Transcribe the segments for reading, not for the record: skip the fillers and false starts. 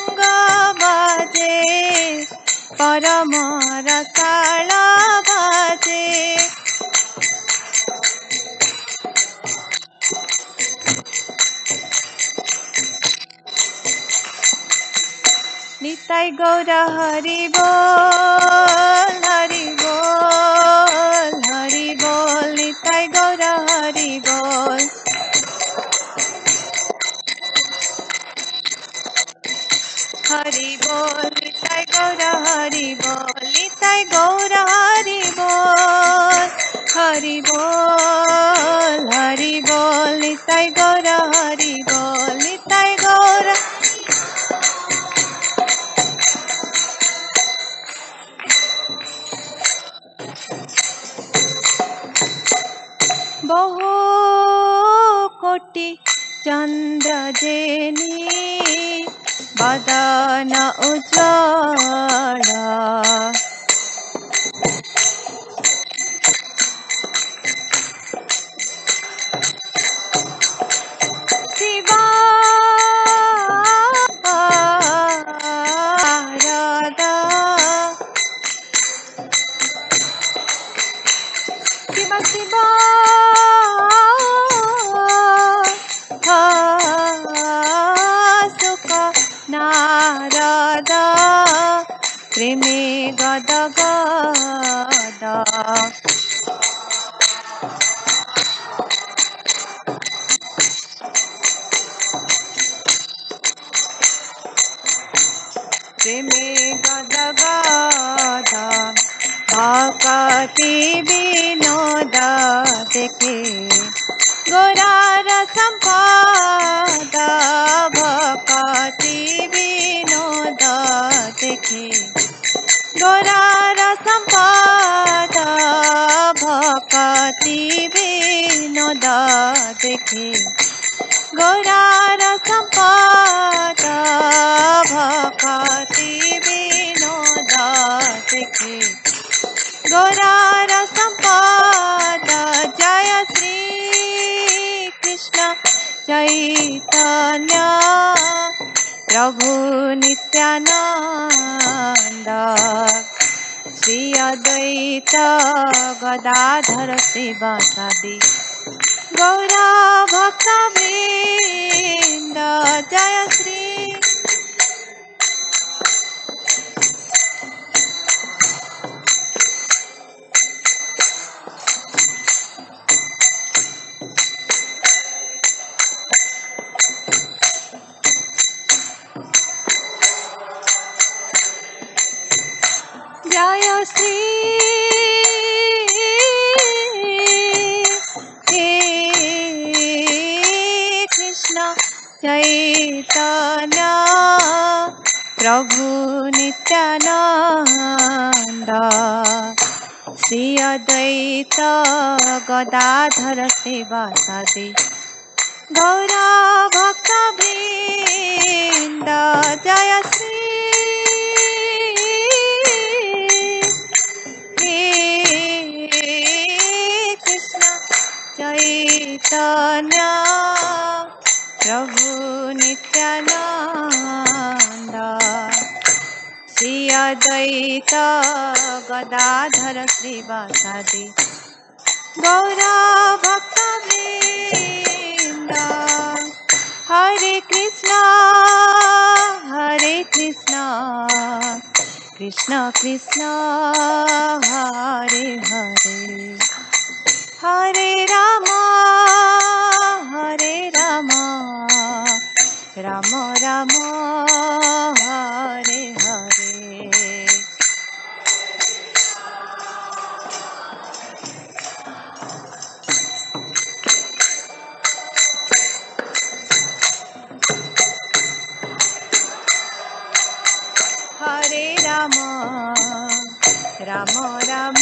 मृदङ्ग बाजे परम रसाळ बाजे निताई गौर हरि बोल हरि बोल हरि बोल निताई गौर हरि बोल हरि बोल निताई गौर हरि बोल निताई गौर हरि बोल हरि बोल हरि बोल निताई गौर हरि बोल निताई गौर बहु कोटि चंद्र जेनी बदन उज्ज्वल शिवा राधा शिवा शिवा नारदा प्रेमे गद गद प्रेमे गद गद भक्ति विनोद देखे गोरार संपद भक्ति विनोद देखे गोरार संपद भक्ति विनोद देखे गोरार संपद भक्ति विनोद देखे गोरार संपद जय श्री कृष्ण चैतन्य प्रभु नित्यानंद श्री अद्वैत गदाधर श्रीवासादि गौरा भक्त वृंद जय श्री जय श्री कृष्ण चैतन्य प्रभु नित्यानंद श्री अद्वैत गदाधर श्रीवासादि गौरा भक्त वृंद जय श्री चैतन्य प्रभु नित्यानंद श्री अद्वैत गदाधर श्रीवासादि गौरा भक्त वृंद हरे Krishna Krishna Krishna Hare Hare Hare Ram Ram Ram Hare Hare Hare Ram Ram Ram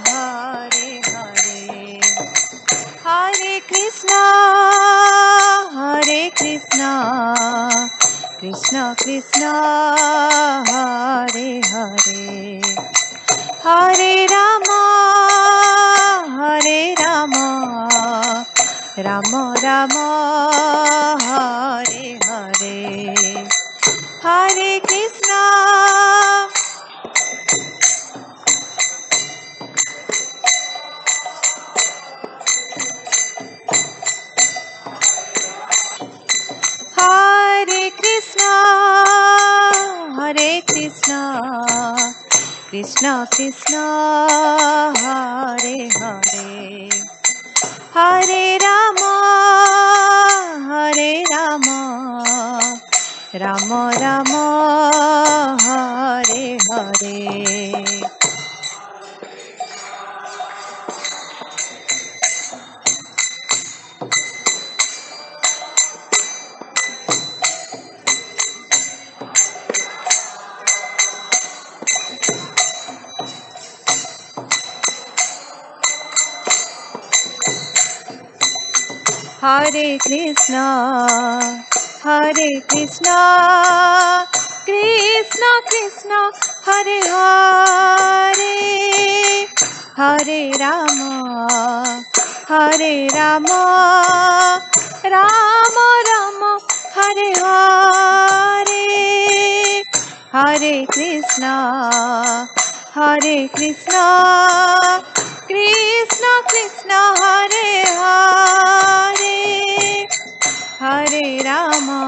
Hare Hare Hare Krishna Krishna Krishna Hare Hare Hare Ram Ram Ram Hare Hare Hare Krishna, Hare Krishna, Hare Krishna, Krishna Krishna, Hare Hare, Hare Rama, Hare Rama, Rama Rama, Hare Hare. Hare Krishna, Hare Krishna, Krishna Krishna, Hare Hare, Hare Rama, Hare Rama, Rama Rama, Hare Hare, Hare Krishna, Hare Krishna, Krishna Krishna, Hare Hare, Hare Rama,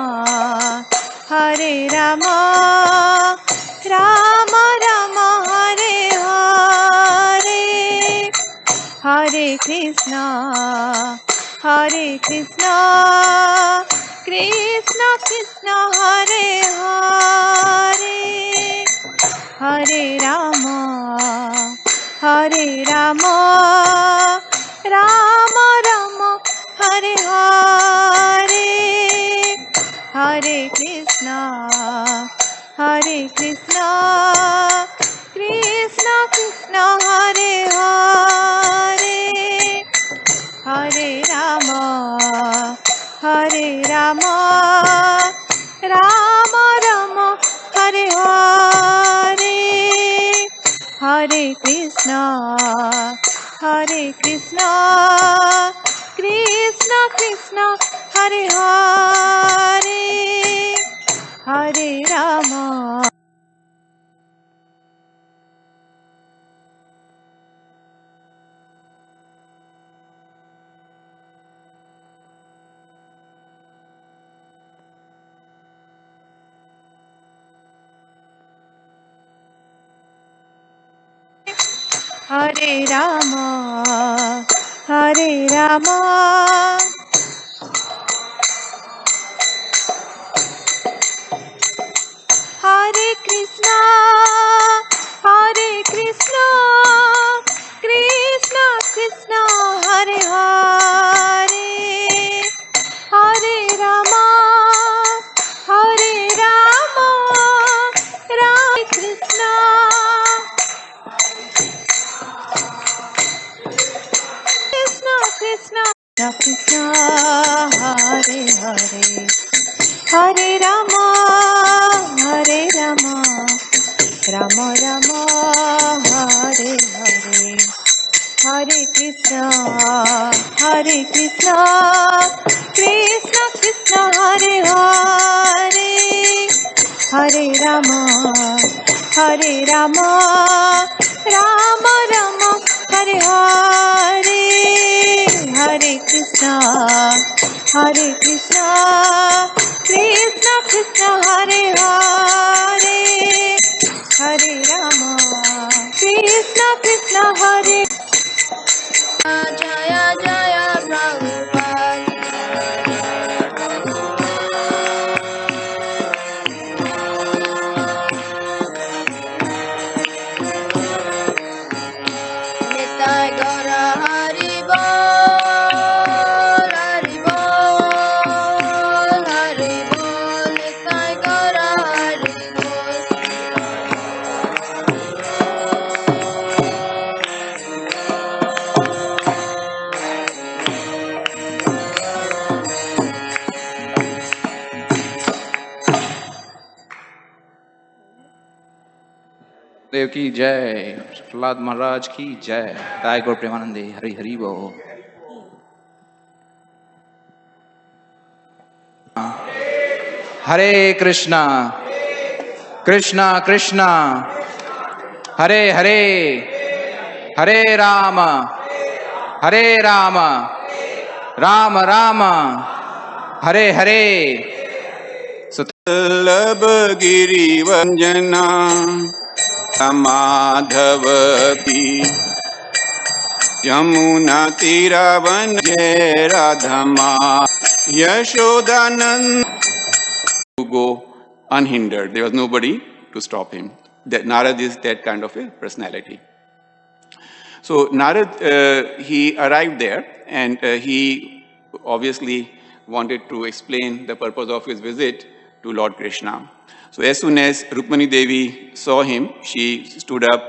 Hare Rama, Rama Rama, Hare Hare, Hare Krishna, Hare Krishna, Krishna Krishna, Hare Hare, Hare Rama, Hare Rama, Rama Rama, Hare Hare, Hare Krishna, Hare Krishna, Krishna Krishna, Hare Hare, Hare Rama, Hare Rama, Rama Rama, Hare Hare, Hare Krishna, Hare Krishna, Krishna Krishna, Hare Hare, Hare Rama. Hare Rama, Hare Rama, Hare Krishna, Hare Krishna, Krishna Krishna, Hare Hare, Hare Rama, Hare Rama, Rama Krishna, Krishna Krishna, Krishna, Hare Hare, Hare Rama, Hare Rama, Rama Rama, Hare Hare, Hare Krishna, Hare Krishna, Krishna Krishna, Hare Hare, Hare Rama, Hare Rama, Rama Rama, Hare Hare, Hare Krishna, Hare Krishna, Krishna Krishna, Hare Hare, Hare Rama, Krishna Krishna, Hare. Jaya Jaya Prabhupada. Nitai Gaura Hari Bol, Hari Bol, Hari Bol. Nitai Gaura Hari Bol. देव की जय, प्रहलाद महाराज की जय, ताय गौर प्रेमानंदे, हरि हरि बोल। हरे Krishna Krishna Krishna, Hare Hare, Hare Rama, Hare Rama, Rama Rama, Hare Hare. Vallabha Giri Vanjana Madhavati Yamuna Tiravan Jai Radhama Yashodanand to go unhindered. There was nobody to stop him. That Narad is that kind of a personality. So Narad, he arrived there and he obviously wanted to explain the purpose of his visit to Lord Krishna. So as soon as Rukmani Devi saw him, she stood up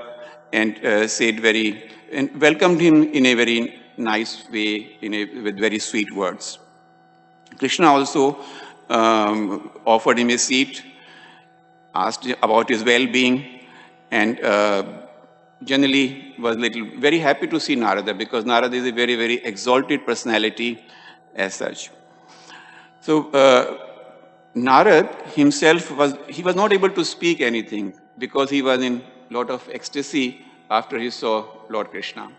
and and welcomed him in a very nice way, with very sweet words. Krishna also offered him a seat, asked about his well-being, and generally was very happy to see Narada, because Narada is a very, very exalted personality as such. So Narad himself was not able to speak anything because he was in a lot of ecstasy after he saw Lord Krishna.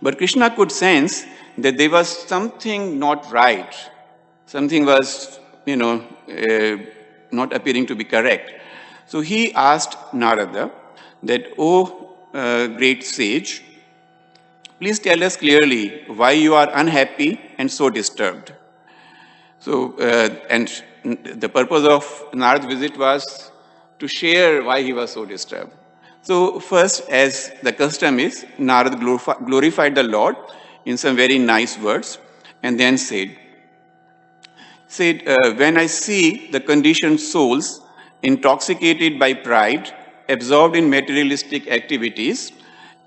But Krishna could sense that there was something not right. Something was, not appearing to be correct. So he asked Narada that, "Oh, great sage, please tell us clearly why you are unhappy and so disturbed." So, and the purpose of Narad's visit was to share why he was so disturbed. So first, as the custom is, Narad glorified the Lord in some very nice words, and then said, "When I see the conditioned souls intoxicated by pride, absorbed in materialistic activities,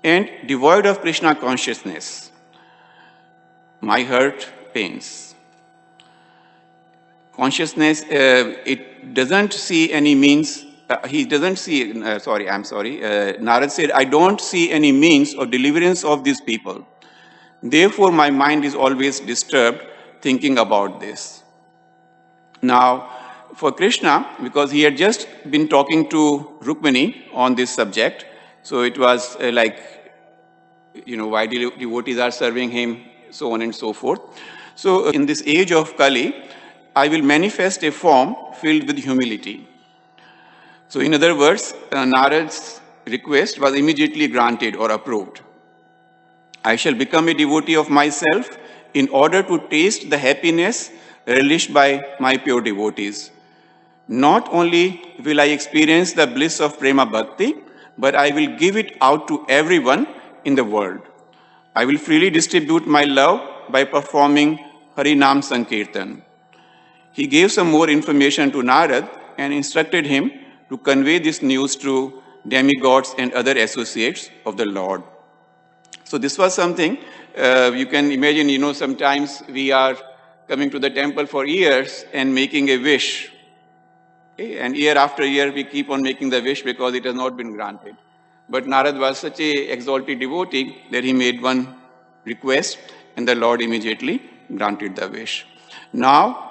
and devoid of Krishna consciousness, my heart pains." Consciousness, it doesn't see any means, Narad said, "I don't see any means of deliverance of these people. Therefore, my mind is always disturbed thinking about this." Now, for Krishna, because he had just been talking to Rukmini on this subject, so it was why devotees are serving him, so on and so forth. So in this age of Kali, I will manifest a form filled with humility. So in other words, Narad's request was immediately granted or approved. I shall become a devotee of myself in order to taste the happiness relished by my pure devotees. Not only will I experience the bliss of Prema Bhakti, but I will give it out to everyone in the world. I will freely distribute my love by performing Harinam Sankirtan. He gave some more information to Narad and instructed him to convey this news to demigods and other associates of the Lord. So this was something, you can imagine, sometimes we are coming to the temple for years and making a wish. Okay? And year after year, we keep on making the wish because it has not been granted. But Narad was such an exalted devotee that he made one request and the Lord immediately granted the wish. Now,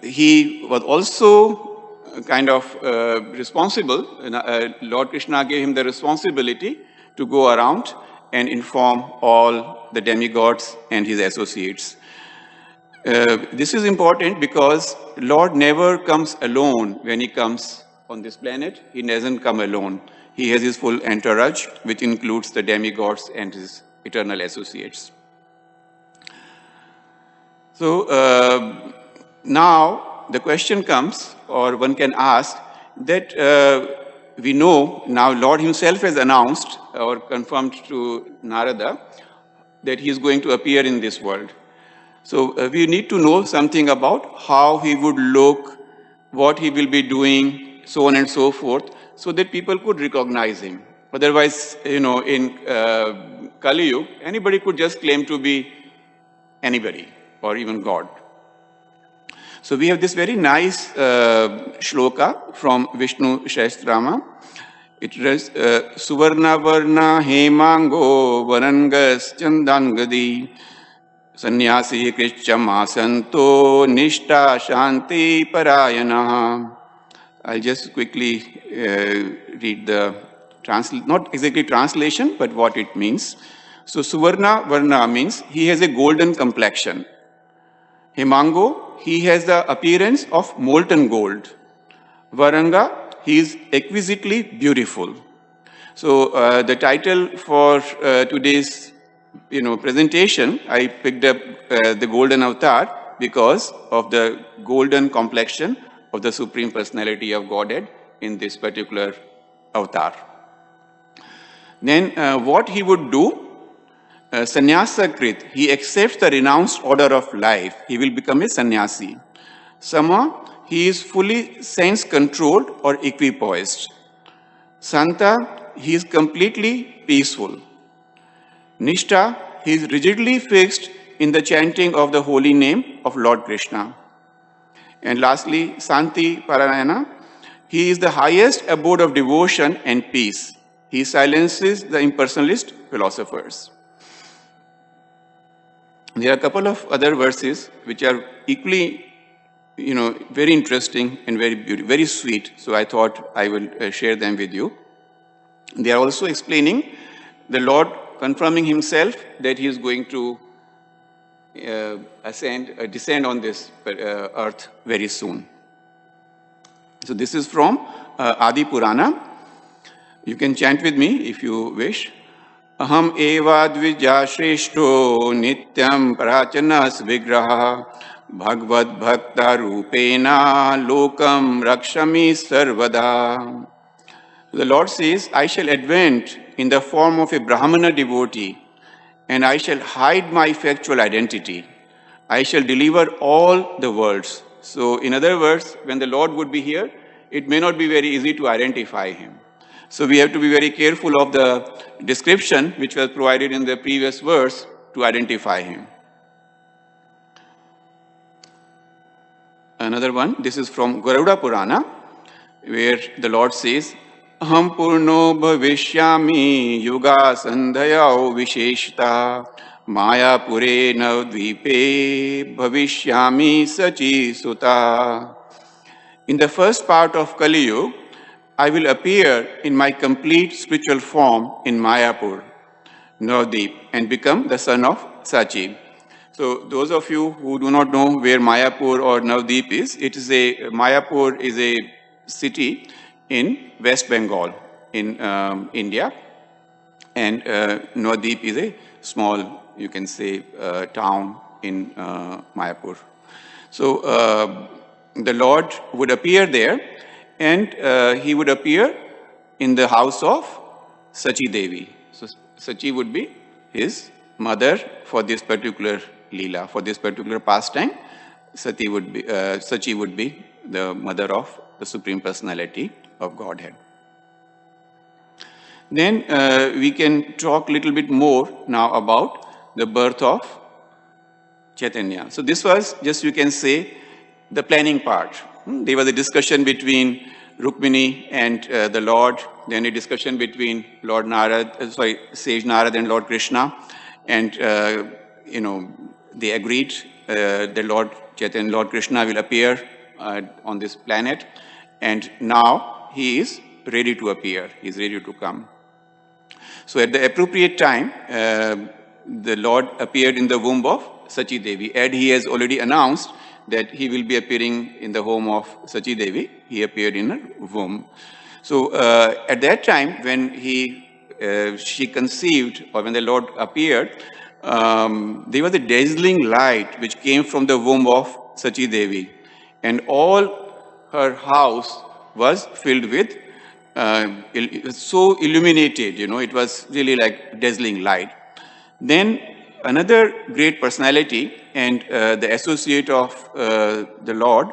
he was also kind of responsible. Lord Krishna gave him the responsibility to go around and inform all the demigods and his associates. This is important because Lord never comes alone when he comes on this planet. He doesn't come alone. He has his full entourage, which includes the demigods and his eternal associates. So now the question comes, or one can ask, that we know now Lord himself has announced or confirmed to Narada that he is going to appear in this world. So we need to know something about how he would look, what he will be doing, so on and so forth, so that people could recognize him. Otherwise, in Kali Yuga, anybody could just claim to be anybody or even God. So we have this very nice shloka from Vishnu Shastrama. It reads, Suvarna Varna Hemango Varangas Chandangadi Sannyasi Krishchama Santo Nishta Shanti Parayana. I'll just quickly read the not exactly translation, but what it means. So Suvarna Varna means he has a golden complexion. Himango, he has the appearance of molten gold. Varanga, he is exquisitely beautiful. So the title for today's presentation, I picked up the golden avatar because of the golden complexion of the Supreme Personality of Godhead in this particular avatar. Then what he would do, sannyasakrit, he accepts the renounced order of life. He will become a sannyasi. Sama, he is fully sense-controlled or equipoised. Santa, he is completely peaceful. Nishtha, he is rigidly fixed in the chanting of the holy name of Lord Krishna. And lastly, Santi Parayana, he is the highest abode of devotion and peace. He silences the impersonalist philosophers. There are a couple of other verses which are equally, very interesting and very beautiful, very sweet. So I thought I will share them with you. They are also explaining the Lord confirming himself that he is going to descend on this earth very soon. So this is from Adi Purana. You can chant with me if you wish. Aham eva dvija shreshto nityam prachanas vigraha bhagavad bhakta rupena lokam rakshami sarvada. The Lord says, I shall advent in the form of a Brahmana devotee, and I shall hide my factual identity. I shall deliver all the worlds. So, in other words, when the Lord would be here, it may not be very easy to identify him. So, we have to be very careful of the description which was provided in the previous verse to identify him. Another one, this is from Garuda Purana, where the Lord says, Aham purno bhavishyami yuga sandhayao visheshta maya pure navdvipe bhavishyami sachi sutta. In the first part of Kali Yuga, I will appear in my complete spiritual form in Mayapur, Navdeep, and become the son of Sachi. So those of you who do not know where Mayapur or Navdeep is, Mayapur is a city in West Bengal, in India, and Navdeep is a small, you can say, town in Mayapur. So the Lord would appear there, and he would appear in the house of Sachi Devi. So Sachi would be his mother for this particular Leela, for this particular pastime. Sachi would be the mother of the Supreme Personality of Godhead. Then we can talk a little bit more now about the birth of Chetanya. So this was just, you can say, the planning part. There was a discussion between Rukmini and the Lord, then a discussion between Sage Narad and Lord Krishna, and they agreed that Lord Chaitanya, Lord Krishna will appear on this planet, and now he is ready to appear, he is ready to come. So at the appropriate time, the Lord appeared in the womb of Sachi Devi, and he has already announced that he will be appearing in the home of Sachi Devi. He appeared in her womb. So at that time, when she conceived, or when the Lord appeared, there was a dazzling light which came from the womb of Sachi Devi, and all her house was filled with, it was so illuminated, it was really like dazzling light. Then another great personality and the associate of the Lord,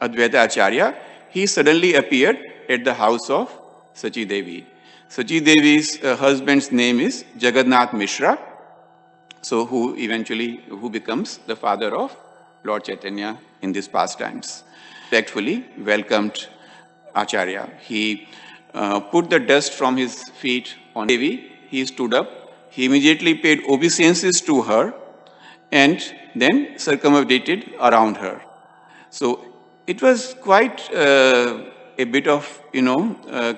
Advaita Acharya, he suddenly appeared at the house of Sachi Devi. Sachi Devi's husband's name is Jagannath Mishra, so who becomes the father of Lord Chaitanya in these pastimes. Respectfully welcomed Acharya. He put the dust from his feet on Devi. He stood up. He immediately paid obeisances to her and then circumambulated around her. So it was quite a bit of,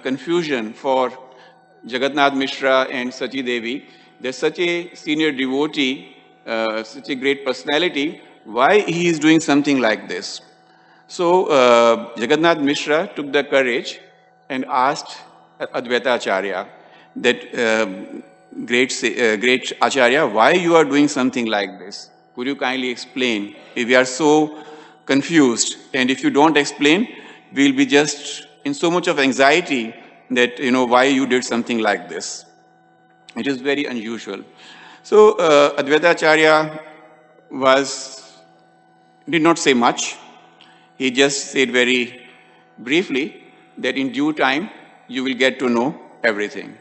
confusion for Jagannath Mishra and Sachi Devi. There's such a senior devotee, such a great personality, why he is doing something like this. So Jagannath Mishra took the courage and asked Advaita Acharya that great Acharya, why you are doing something like this? Could you kindly explain? If we are so confused, and if you don't explain, we'll be just in so much of anxiety that, why you did something like this. It is very unusual. So Advaita Acharya did not say much. He just said very briefly that in due time you will get to know everything,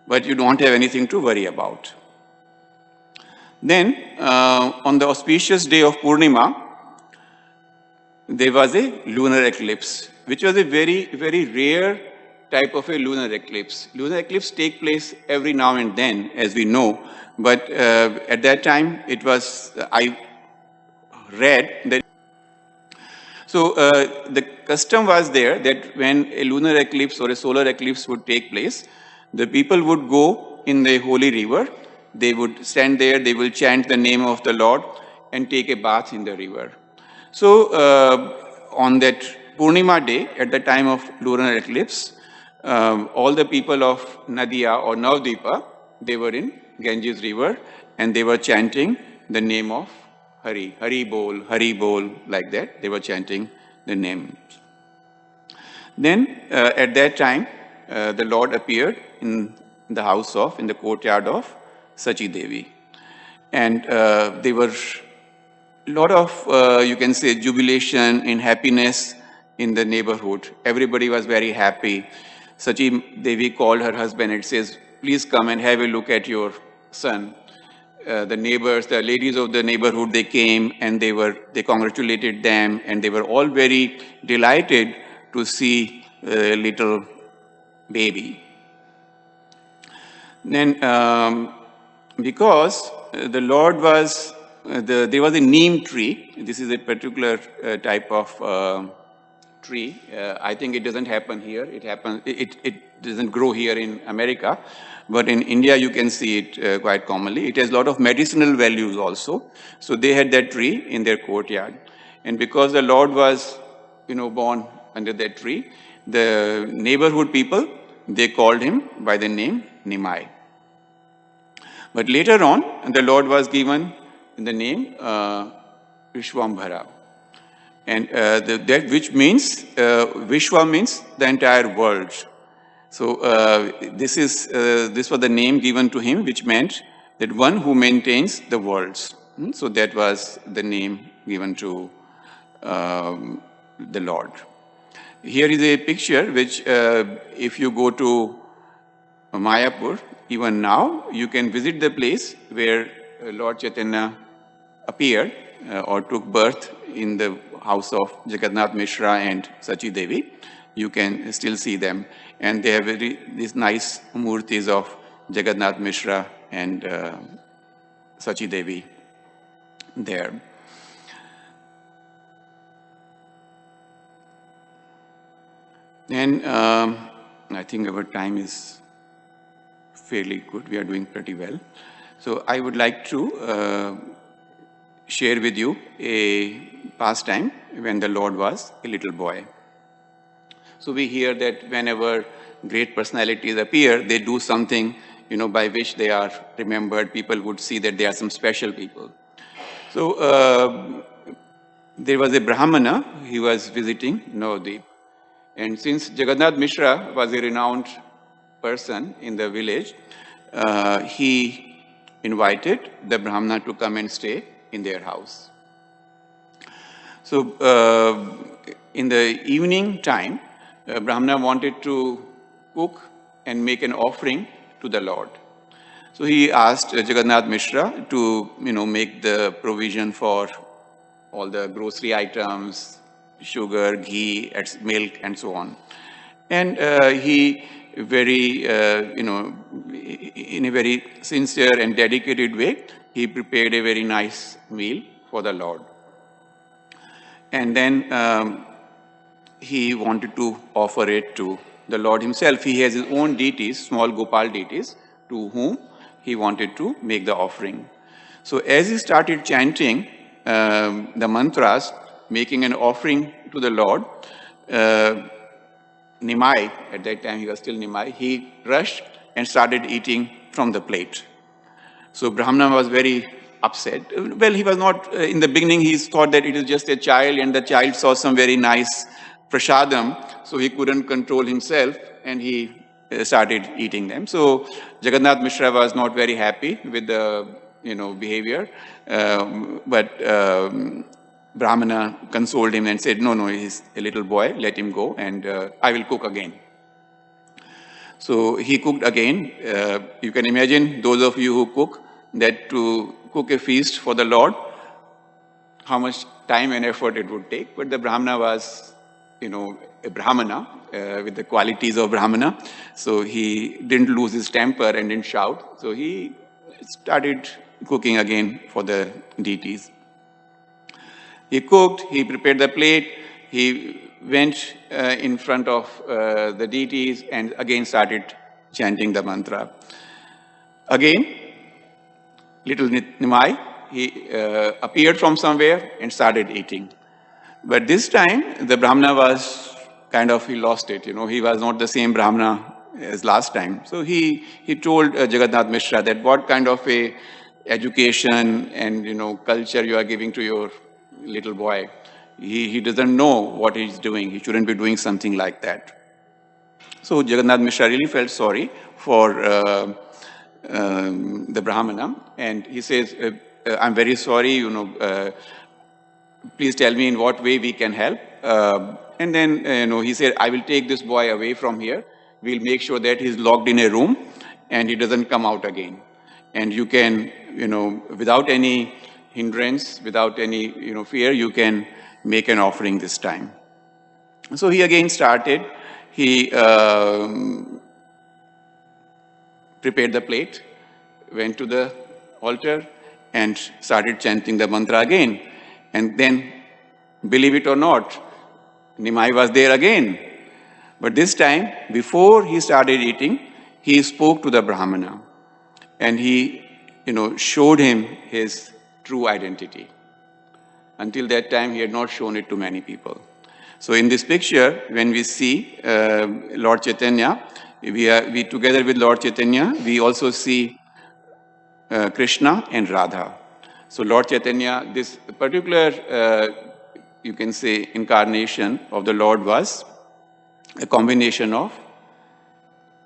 but you don't have anything to worry about. Then on the auspicious day of Purnima, there was a lunar eclipse, which was a very, very rare type of a lunar eclipse. Lunar eclipse take place every now and then, as we know, but at that time it was, I read that. So the custom was there that when a lunar eclipse or a solar eclipse would take place, the people would go in the holy river, they would stand there, they will chant the name of the Lord and take a bath in the river. So on that Purnima day, at the time of lunar eclipse, all the people of Nadia or Navdipa, they were in Ganges river and they were chanting the name of Hari, Hari Bol, like that. They were chanting the name. Then at that time, the Lord appeared in the courtyard of Sachi Devi. And there were a lot of, you can say, jubilation and happiness in the neighborhood. Everybody was very happy. Sachi Devi called her husband and says, please come and have a look at your son. The neighbors, the ladies of the neighborhood, they came and they congratulated them, and they were all very delighted to see a little baby. Then, because the Lord was, there was a Neem tree. This is a particular type of tree. I think it doesn't happen here. It doesn't grow here in America. But in India, you can see it quite commonly. It has a lot of medicinal values also. So they had that tree in their courtyard. And because the Lord was, born under that tree, the neighborhood people, they called him by the name Nimai. But later on, the Lord was given the name Vishwambhara. And that which means, Vishwa means the entire world. So this was the name given to him, which meant that one who maintains the worlds. So that was the name given to the Lord. Here is a picture which, if you go to Mayapur, even now, you can visit the place where Lord Chaitanya appeared or took birth in the house of Jagannath Mishra and Sachi Devi. You can still see them. And they have these nice murtis of Jagannath Mishra and Sachi Devi there. Then I think our time is fairly good. We are doing pretty well. So I would like to share with you a pastime when the Lord was a little boy. So we hear that whenever great personalities appear, they do something, by which they are remembered. People would see that they are some special people. So there was a Brahmana, he was visiting Navadvip. And since Jagannath Mishra was a renowned person in the village, he invited the Brahmana to come and stay in their house. So in the evening time, Brahmana wanted to cook and make an offering to the Lord. So he asked Jagannath Mishra to, make the provision for all the grocery items, sugar, ghee, milk, and so on. And he very, in a very sincere and dedicated way, he prepared a very nice meal for the Lord. And then he wanted to offer it to the Lord himself. He has his own deities, small Gopal deities, to whom he wanted to make the offering. So as he started chanting the mantras, making an offering to the Lord, Nimai, at that time he was still Nimai, he rushed and started eating from the plate. So Brahmana was very upset. Well, he was not, in the beginning he thought that it is just a child, and the child saw some very nice prasadam, so he couldn't control himself and he started eating them. So Jagannath Mishra was not very happy with the behavior, but Brahmana consoled him and said, no, he's a little boy, let him go, and I will cook again. So he cooked again. You can imagine, those of you who cook, that to cook a feast for the Lord, how much time and effort it would take. But the Brahmana was, a Brahmana with the qualities of Brahmana. So he didn't lose his temper and didn't shout. So he started cooking again for the deities. He cooked, he prepared the plate, he went in front of the deities and again started chanting the mantra. Again, little Nimai, he appeared from somewhere and started eating. But this time, the Brahmana was he lost it. He was not the same Brahmana as last time. So he told Jagannath Mishra that what kind of a education and culture you are giving to your little boy. He doesn't know what he's doing. He shouldn't be doing something like that. So Jagannath Mishra really felt sorry for the Brahmana, and he says, I'm very sorry, please tell me in what way we can help. And then he said, I will take this boy away from here. We'll make sure that he's locked in a room and he doesn't come out again. And you can, without any hindrance, without any fear, you can make an offering this time. So he again started. He prepared the plate, went to the altar and started chanting the mantra again. And then, believe it or not, Nimai was there again. But this time, before he started eating, he spoke to the Brahmana and he showed him his true identity. Until that time, he had not shown it to many people. So in this picture, when we see Lord Chetanya, we together with Lord Chetanya, we also see Krishna and Radha. So Lord Chetanya, this particular, you can say, incarnation of the Lord was a combination of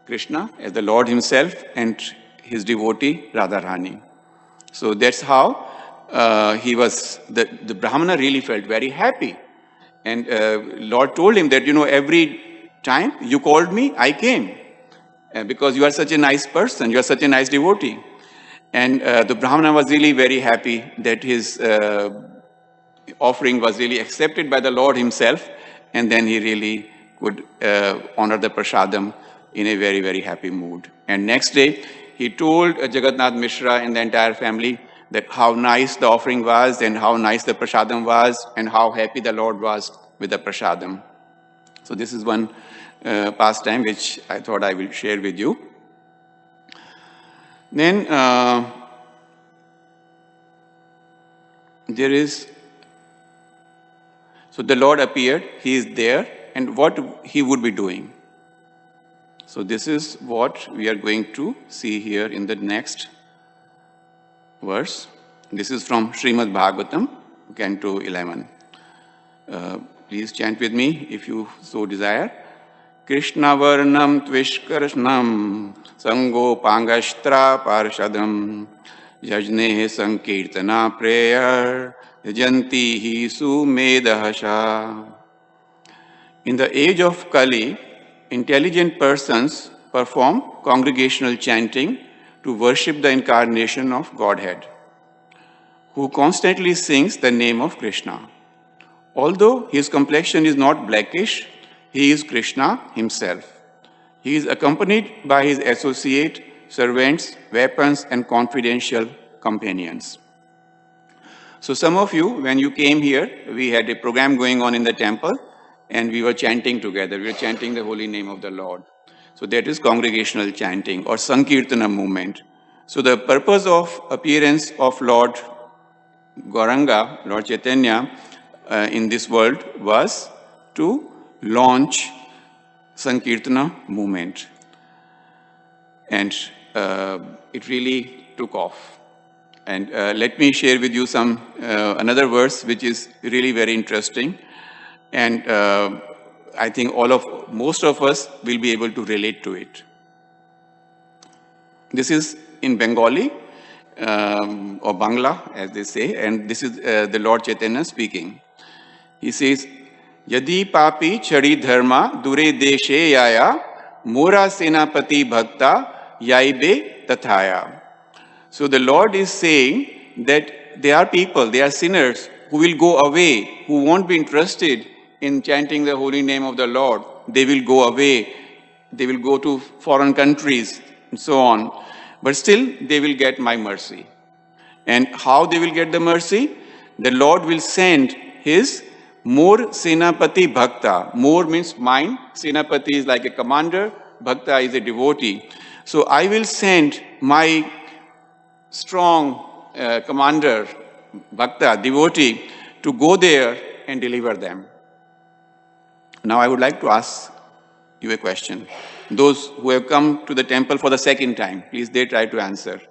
Krishna as the Lord himself and his devotee Radharani. So that's how he was, the Brahmana really felt very happy. And Lord told him that, every time you called me, I came. Because you are such a nice person, you are such a nice devotee. And the Brahmana was really very happy that his offering was really accepted by the Lord himself. And then he really could honor the prasadam in a very, very happy mood. And next day, he told Jagannath Mishra and the entire family that how nice the offering was and how nice the prasadam was and how happy the Lord was with the prasadam. So this is one pastime which I thought I will share with you. Then there is, so the Lord appeared, he is there, and what he would be doing. So this is what we are going to see here in the next verse. This is from Srimad Bhagavatam, Canto 11. Please chant with me if you so desire. Krishna Varnam Tvishkarshnam Sango Pangashtra Parshadam Yajne Sankirtana Prayer Janti Hi Sumedahasha. In the age of Kali, intelligent persons perform congregational chanting to worship the incarnation of Godhead, who constantly sings the name of Krishna. Although his complexion is not blackish, he is Krishna himself. He is accompanied by his associate, servants, weapons, and confidential companions. So some of you, when you came here, we had a program going on in the temple, and we were chanting together. We were chanting the holy name of the Lord. So that is congregational chanting or Sankirtana movement. So the purpose of appearance of Lord Gauranga, Lord Chaitanya, in this world was to launch Sankirtana movement. And it really took off. And let me share with you some another verse which is really very interesting. And I think most of us will be able to relate to it. This is in Bengali or Bangla, as they say, and this is the Lord Chaitanya speaking. He says, Yadi papi chari dharma dure deshe yaya mora senapati bhakta yaibe tathaya. So the Lord is saying that there are people, there are sinners who will go away, who won't be interested in chanting the holy name of the Lord. They will go away, they will go to foreign countries and so on. But still, they will get my mercy. And how they will get the mercy? The Lord will send His More Senapati Bhakta. More means mine. Senapati is like a commander. Bhakta is a devotee. So I will send my strong commander, Bhakta, devotee, to go there and deliver them. Now I would like to ask you a question. Those who have come to the temple for the second time, please they try to answer.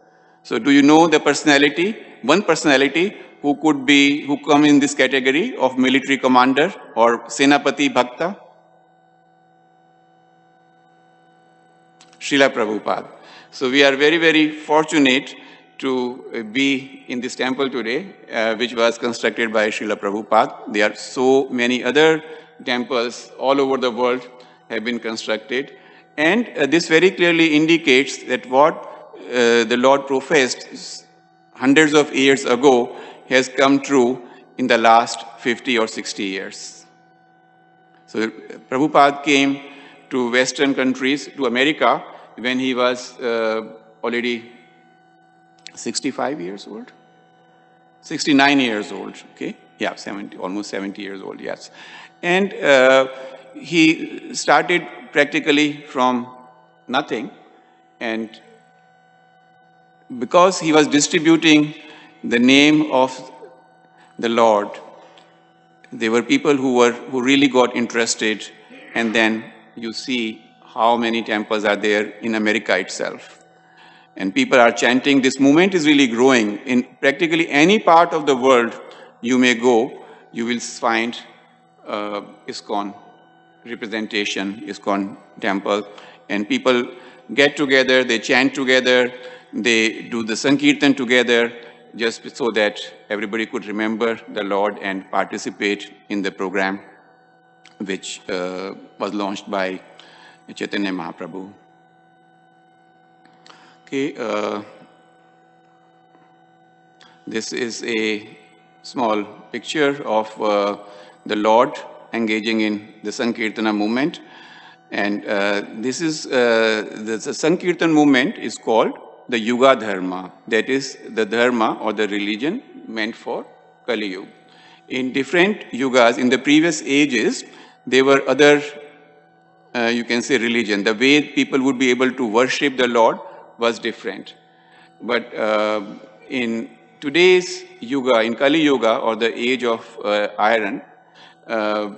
So do you know the personality, one personality who come in this category of military commander or Senapati Bhakta? Srila Prabhupada. So we are very, very fortunate to be in this temple today, which was constructed by Srila Prabhupada. There are so many other temples all over the world have been constructed. And this very clearly indicates that what the Lord professed hundreds of years ago has come true in the last 50 or 60 years. So Prabhupada came to Western countries, to America, when he was already 65 years old? 69 years old, okay? Yeah, 70, almost 70 years old, yes. And he started practically from nothing, and because he was distributing the name of the Lord, there were people who really got interested, and then you see how many temples are there in America itself. And people are chanting. This movement is really growing. In practically any part of the world you may go, you will find ISKCON representation, ISKCON temple, and people get together, they chant together, they do the Sankirtan together, just so that everybody could remember the Lord and participate in the program which was launched by Chaitanya Mahaprabhu. Okay, this is a small picture of the Lord engaging in the Sankirtana movement. And this is, the Sankirtan movement is called the Yuga Dharma. That is the Dharma or the religion meant for Kali Yuga. In different yugas, in the previous ages, there were other, you can say, religion. The way people would be able to worship the Lord was different. But in today's Yuga, in Kali Yuga, or the age of iron,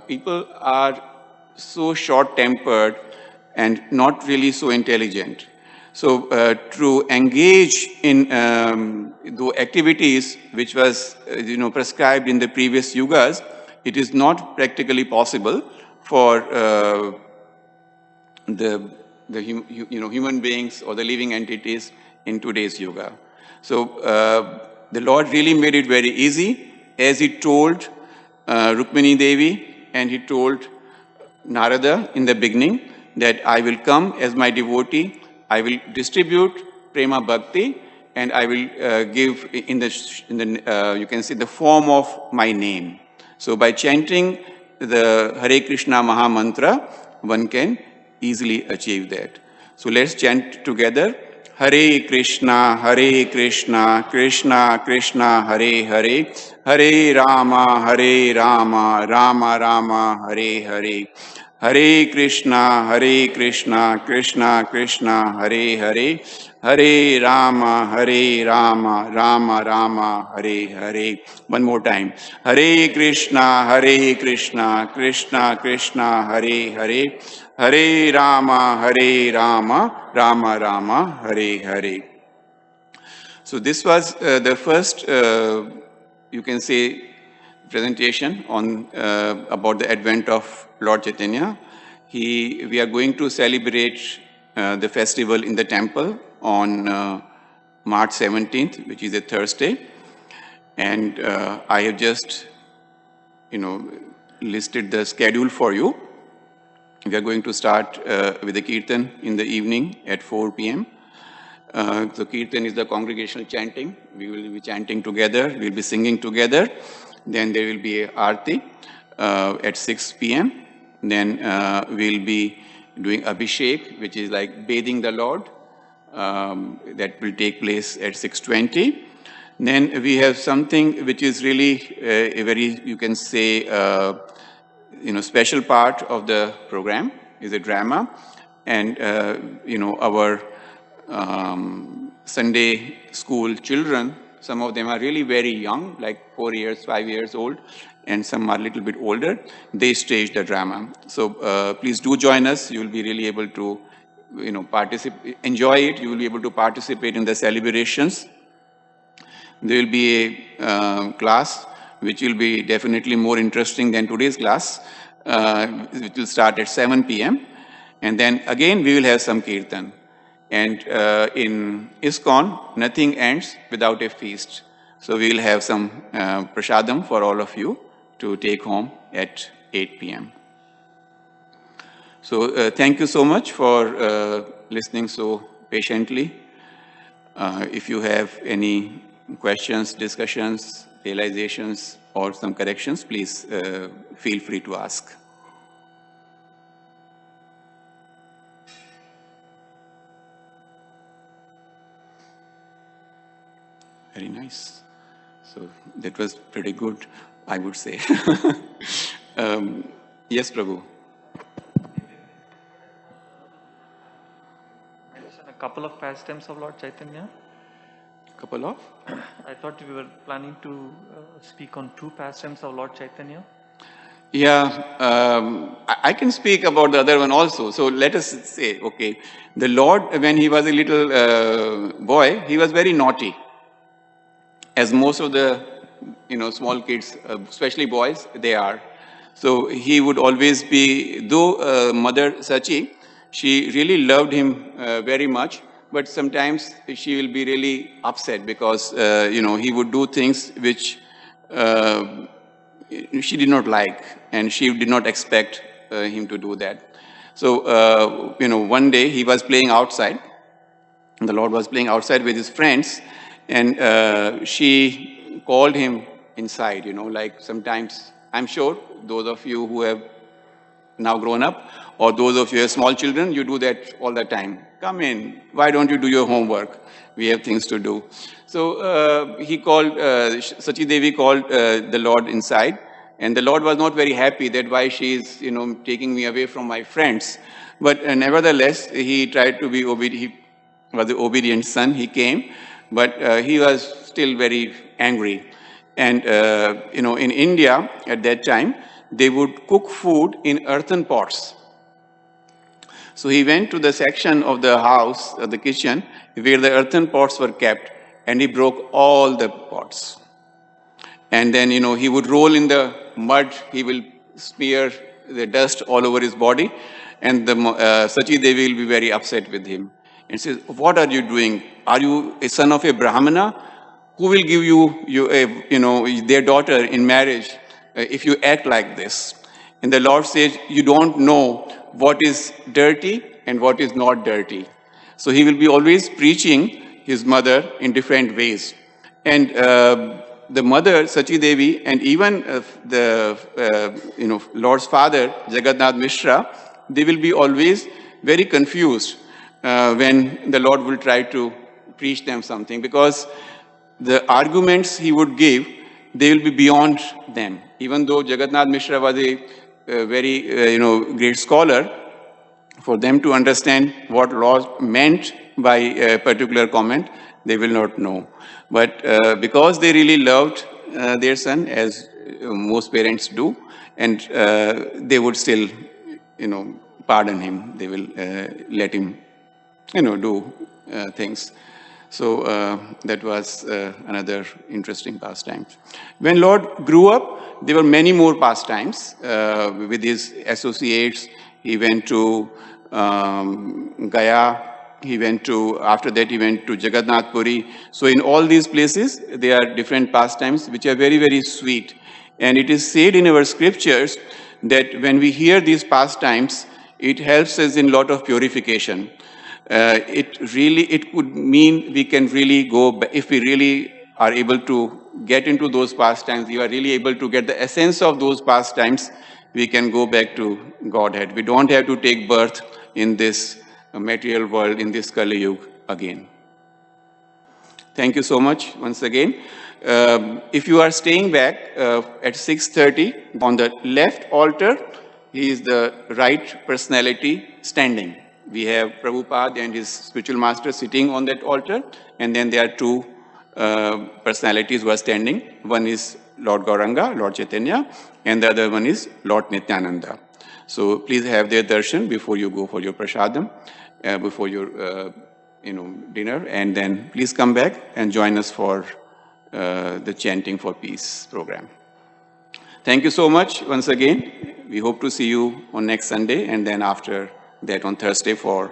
people are so short-tempered and not really so intelligent. So to engage in the activities which was prescribed in the previous yugas, it is not practically possible for the human beings or the living entities in today's yuga. So the Lord really made it very easy, as He told Rukmini Devi, and He told Narada in the beginning that I will come as my devotee, I will distribute prema bhakti, and I will give in the you can see the form of my name. So by chanting the Hare Krishna Maha Mantra, one can easily achieve that. So let's chant together Hare Krishna, Krishna Krishna, Hare Hare, Hare Rama, Rama Rama, Hare Hare. Hare Krishna, Krishna Krishna, Hare Hare, Hare Rama, Rama Rama, Hare Hare. One more time. Hare Krishna, Krishna Krishna, Hare Hare, Hare Rama, Rama Rama, Hare Hare. So this was the first, you can say, presentation on about the advent of Lord Chaitanya. We are going to celebrate the festival in the temple on March 17th, which is a Thursday. And I have just, listed the schedule for you. We are going to start with the kirtan in the evening at 4 p.m. So kirtan is the congregational chanting. We will be chanting together. We will be singing together. Then there will be a arti at 6 p.m. Then we'll be doing abhishek, which is like bathing the Lord. That will take place at 6:20. Then we have something which is really a very, you can say, special part of the program is a drama. And, our Sunday school children, some of them are really very young, like 4 years, 5 years old, and some are a little bit older. They stage the drama. So please do join us. You will be really able to, participate, enjoy it. You will be able to participate in the celebrations. There will be a class which will be definitely more interesting than today's class. It will start at 7 p.m. And then again we will have some kirtan. And in ISKCON, nothing ends without a feast. So we will have some prasadam for all of you to take home at 8 p.m. So thank you so much for listening so patiently. If you have any questions, discussions, realizations, or some corrections, please feel free to ask. Very nice. So that was pretty good, I would say. Yes, Prabhu. Mention a couple of pastimes of Lord Chaitanya. Couple of? I thought we were planning to speak on 2 pastimes of Lord Chaitanya. Yeah, I can speak about the other one also. So let us say, okay, the Lord, when he was a little boy, he was very naughty. As most of the, small kids, especially boys, they are. So he would always be, though Mother Sachi, she really loved him very much, but sometimes she will be really upset because, he would do things which she did not like, and she did not expect him to do that. So, one day he was playing outside, and the Lord was playing outside with his friends, and she called him inside, like sometimes, I'm sure those of you who have now grown up, or those of you who have small children, you do that all the time. Come in, why don't you do your homework? We have things to do. So he called, Sachi Devi called the Lord inside, and the Lord was not very happy that why she is, taking me away from my friends. But nevertheless, he tried to be obedient. He was the obedient son. He came, but he was still very angry. And, in India at that time, they would cook food in earthen pots. So he went to the section of the house, the kitchen, where the earthen pots were kept, and he broke all the pots. And then, he would roll in the mud, he will smear the dust all over his body, and the Sachi Devi will be very upset with him. And says, what are you doing? Are you a son of a Brahmana? Who will give you their daughter in marriage if you act like this? And the Lord says, you don't know what is dirty and what is not dirty. So he will be always preaching his mother in different ways. And the mother, Sachi Devi, and even Lord's father, Jagannath Mishra, they will be always very confused when the Lord will try to preach them something, because the arguments he would give, they will be beyond them. Even though Jagannath Mishra was a very great scholar, for them to understand what Lord meant by a particular comment, they will not know. But because they really loved their son, as most parents do, and they would still, pardon him. They will let him, do things. So that was another interesting pastime. When Lord grew up, there were many more pastimes with his associates. He went to Gaya. After that, he went to Jagannath Puri. So in all these places, there are different pastimes which are very, very sweet. And it is said in our scriptures that when we hear these pastimes, it helps us in a lot of purification. It could mean we can really go, if we really are able to get into those pastimes, we are really able to get the essence of those pastimes, we can go back to Godhead. We don't have to take birth in this material world, in this Kali Yuga again. Thank you so much once again. If you are staying back at 6:30, on the left altar, he is the right personality standing. We have Prabhupada and his spiritual master sitting on that altar, and then there are two personalities who are standing. One is Lord Gauranga, Lord Chetanya, and the other one is Lord Nityananda. So please have their darshan before you go for your prasadam, before your dinner, and then please come back and join us for the Chanting for Peace program. Thank you so much once again. We hope to see you on next Sunday, and then after that on Thursday for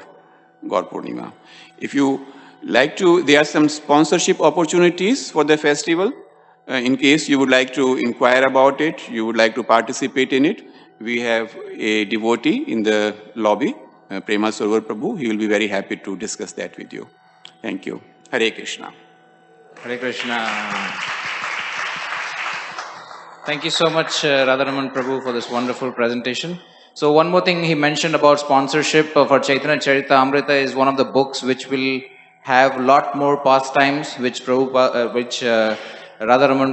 God Purnima. If you like to, there are some sponsorship opportunities for the festival. In case you would like to inquire about it, you would like to participate in it, we have a devotee in the lobby, Prema Sarwar Prabhu. He will be very happy to discuss that with you. Thank you. Hare Krishna. Hare Krishna. Thank you so much, Radharaman Prabhu, for this wonderful presentation. So one more thing he mentioned about sponsorship for Chaitanya Charitamrita is one of the books which will have lot more pastimes, which Radharaman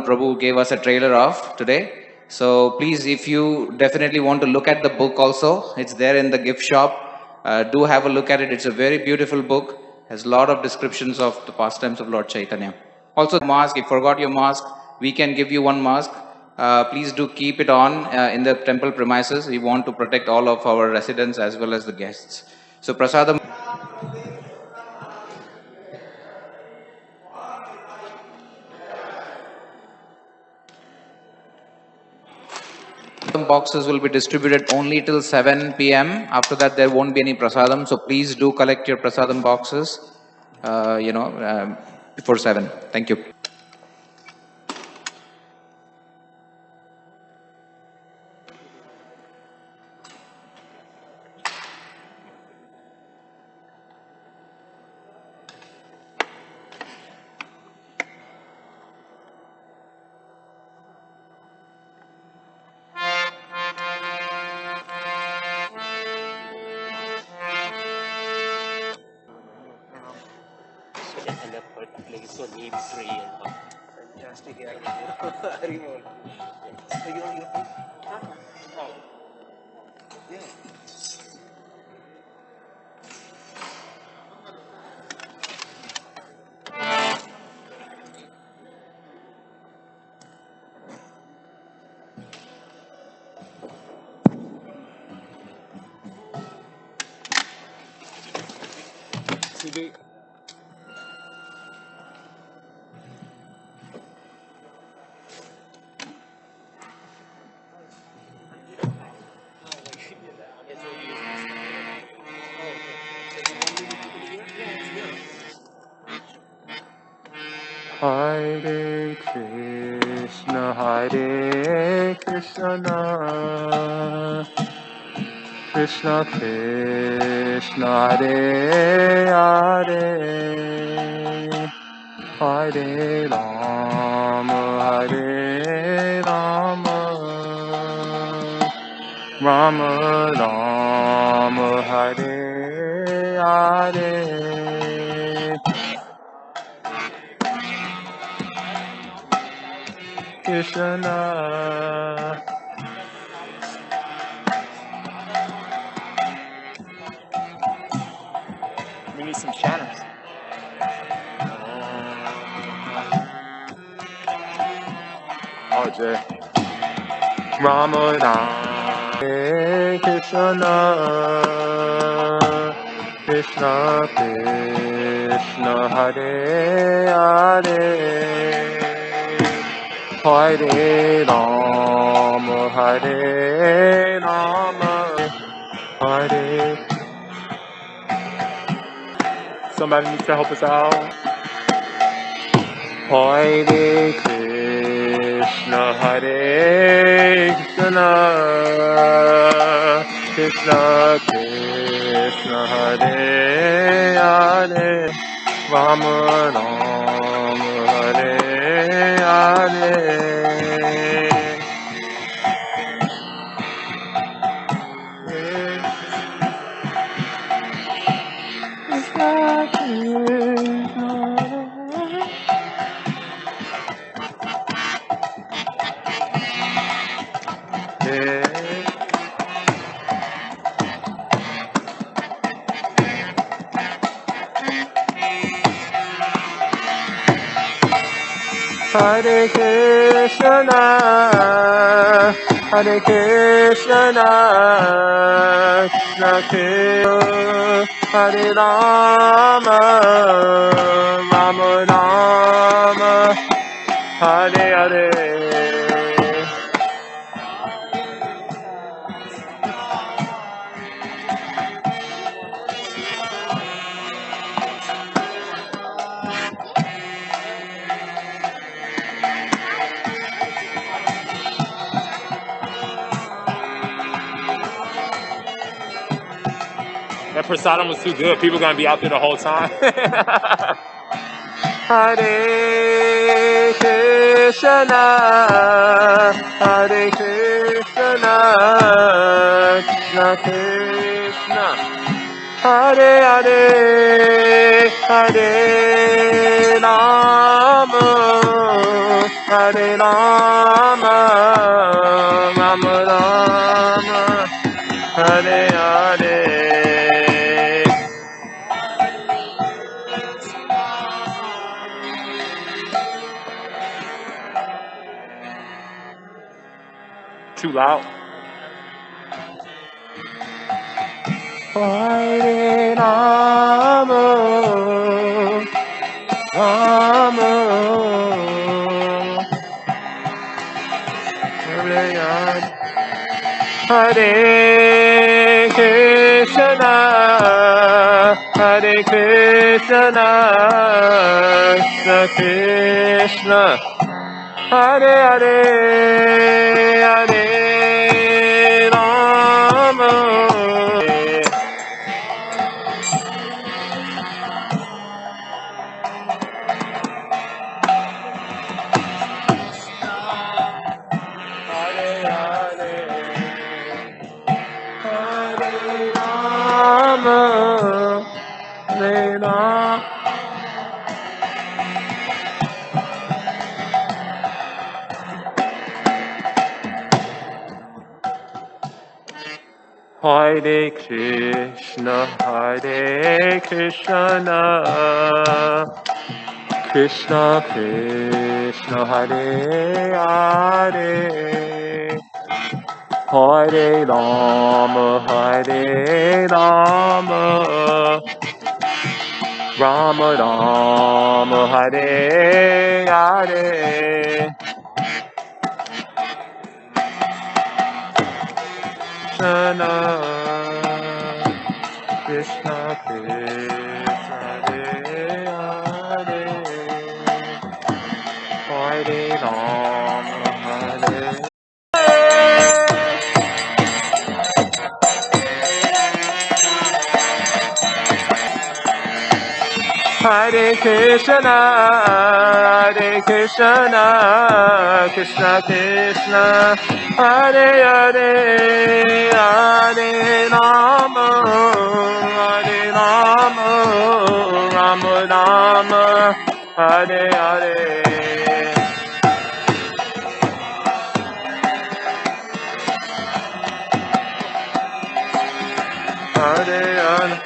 Prabhu gave us a trailer of today. So please, if you definitely want to look at the book also, it's there in the gift shop. Do have a look at it. It's a very beautiful book. Has a lot of descriptions of the pastimes of Lord Chaitanya. Also, mask. If you forgot your mask, we can give you one mask. Please do keep it on in the temple premises. We want to protect all of our residents as well as the guests. So prasadam boxes will be distributed only till 7 p.m. After that, there won't be any prasadam. So please do collect your prasadam boxes, before 7. Thank you. So Neem Tree and all. Fantastic. Hare. So you oh. Yeah. Today. Hare Krishna, Krishna Krishna, Hare Hare, Hare Rama, Hare Rama, Rama Rama, Hare Hare. Krishna. We need some channels. Oh, Jay. Ramadan. Hare Krishna. Krishna Krishna. Hare Hare. Hare Rama. Hare Rama. Hare. Somebody needs to help us out. Hare Krishna, Hare Krishna, Krishna Krishna, Hare Hare, Rama Rama, Hare Hare. Krishna Krishna. Hare Krishna, Hare Krishna, Krishna Krishna, Hare Rama, Rama Rama, Hare Hare. That prasadam was too good. People are gonna be out there the whole time. Hare Krishna, Hare Krishna, Krishna Krishna, Hare Hare, Hare Rama, Hare Rama, Rama Rama, Hare Hare. Too loud. Hare Rama, Rama, Hare Krishna, Hare Krishna, Krishna Krishna, Hare Hare, Hare Rama. Hare Krishna, Hare Krishna, Krishna Krishna, Hare Hare, Hare Rama, Hare Rama, Rama Rama, Hare Hare. Krishna, Krishna Krishna, Hare Hare, Hare Rama, Hare. Hare Krishna, Hare Krishna, Krishna Krishna, Hare Hare, Hare Rama, Hare Rama, Rama Rama, Hare Hare. Hare Hare.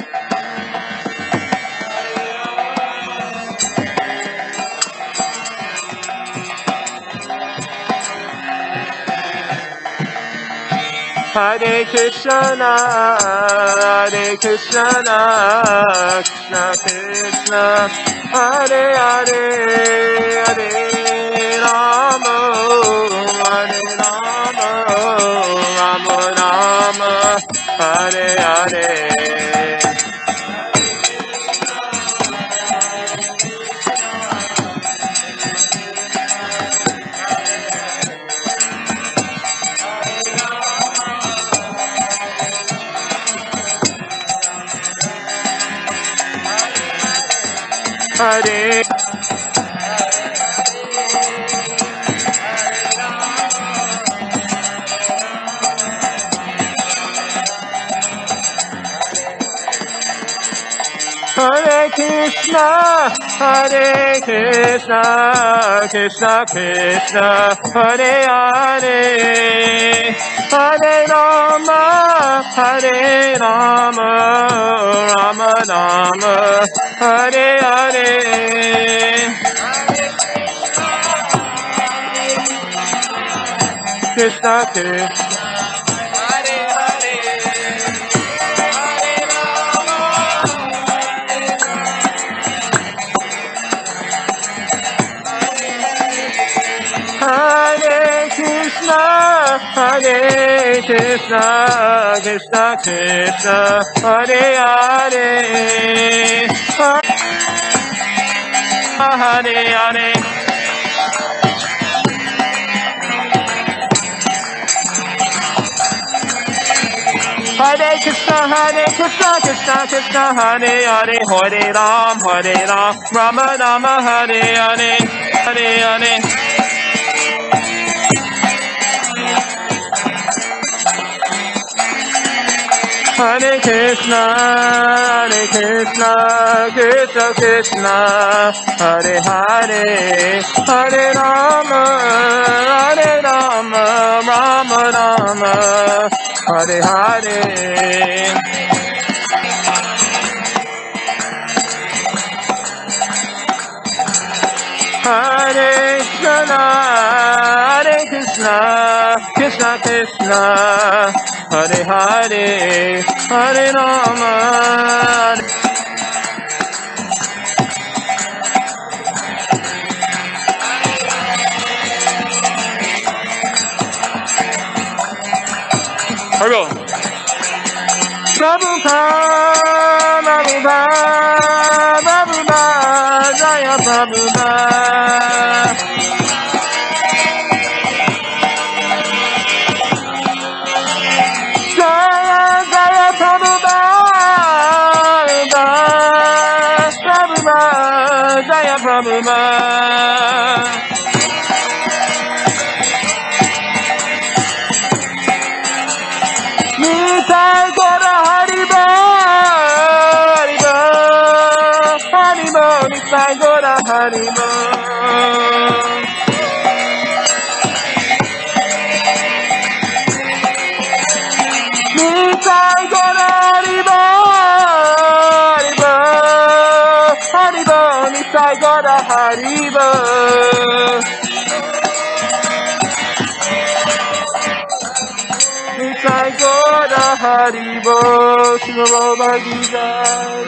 Hare Krishna, Hare Krishna, Krishna Krishna, Hare Hare, Hare Rama, Hare Rama, Rama Rama, Hare Hare. Hare Hare Krishna, Hare Krishna, Krishna Krishna, Hare Hare, Hare Rama, Hare Rama, Rama Rama, Hare Hare. Krishna Krishna. Hare Krishna, Hare Krishna, Krishna Krishna, Hare Hare, Hare Hare. Hare Krishna, Krishna Krishna, Hare Hare, Hare Ram, Rama Rama, Hare Hare, Hare Hare. Hare Krishna, Krishna Krishna, Hare Hare, Hare Rama, Rama Rama, Hare Hare. Hare Krishna, Krishna Krishna, Hare Hare, Hare Rama. Here we go. Prabhupada, Prabhupada, Jaya Prabhupada. Jaya Jaya Prabhupada, Prabhupada, Jaya Prabhupada. Nitai Gora Haribo, Haribo, Haribo, Nitai Gora Haribo. Nitai Gora Haribo, Haribo, Haribo, Nitai Gora Haribo. Nitai Gora Haribo, Shiva Bhagavad.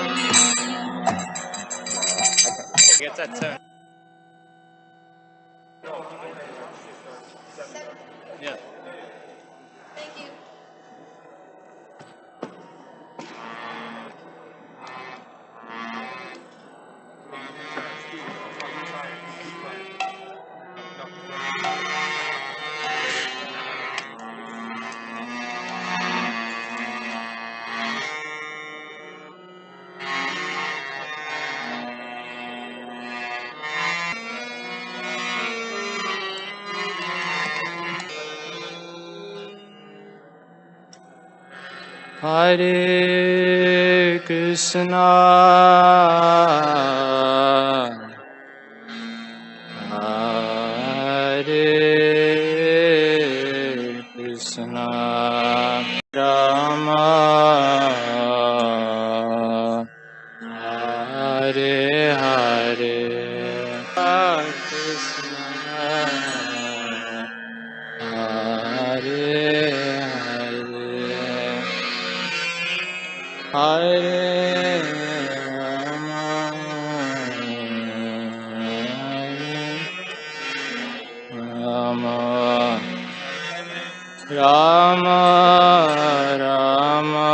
Hare Krishna, Hare Krishna, Rama Hare Rama, Rama Rama,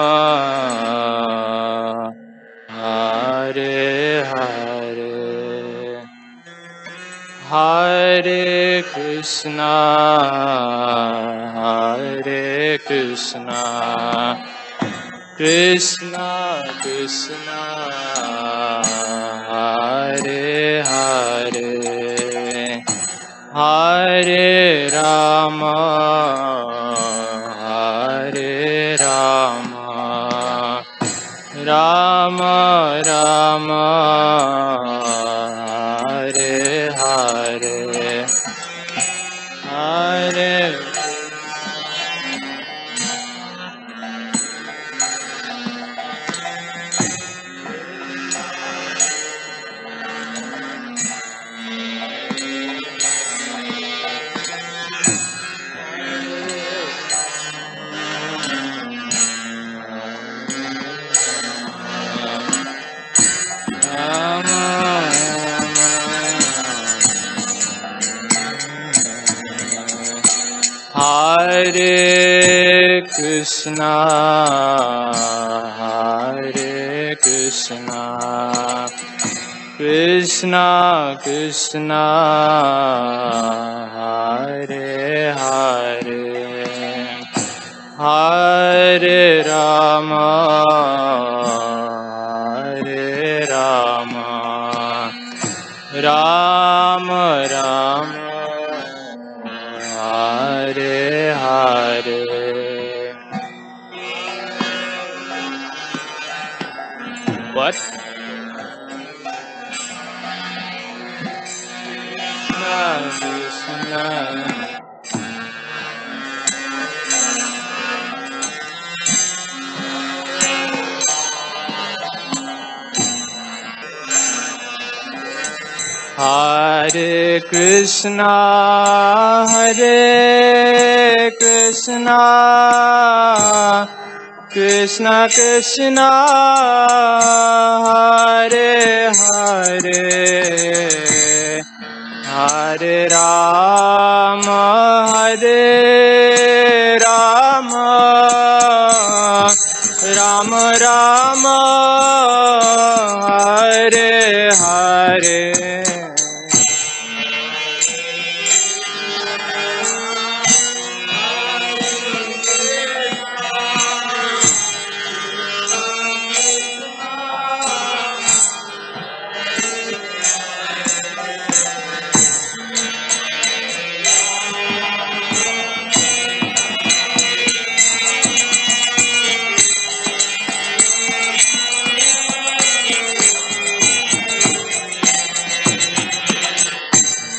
Hare Hare, Hare Krishna, Hare Krishna, Krishna Krishna, Hare Hare, Hare Rama, Hare Rama, Rama Rama, Hare Hare, Hare Hare Krishna, Hare Krishna, Krishna Krishna, Hare Hare, Hare Rama, Hare Rama, Rama Rama, Hare Hare. What? Krishna. Hare Krishna, Hare Krishna, Krishna Krishna, Hare Hare, Hare Rama, Hare Rama, Rama Rama, Hare Hare.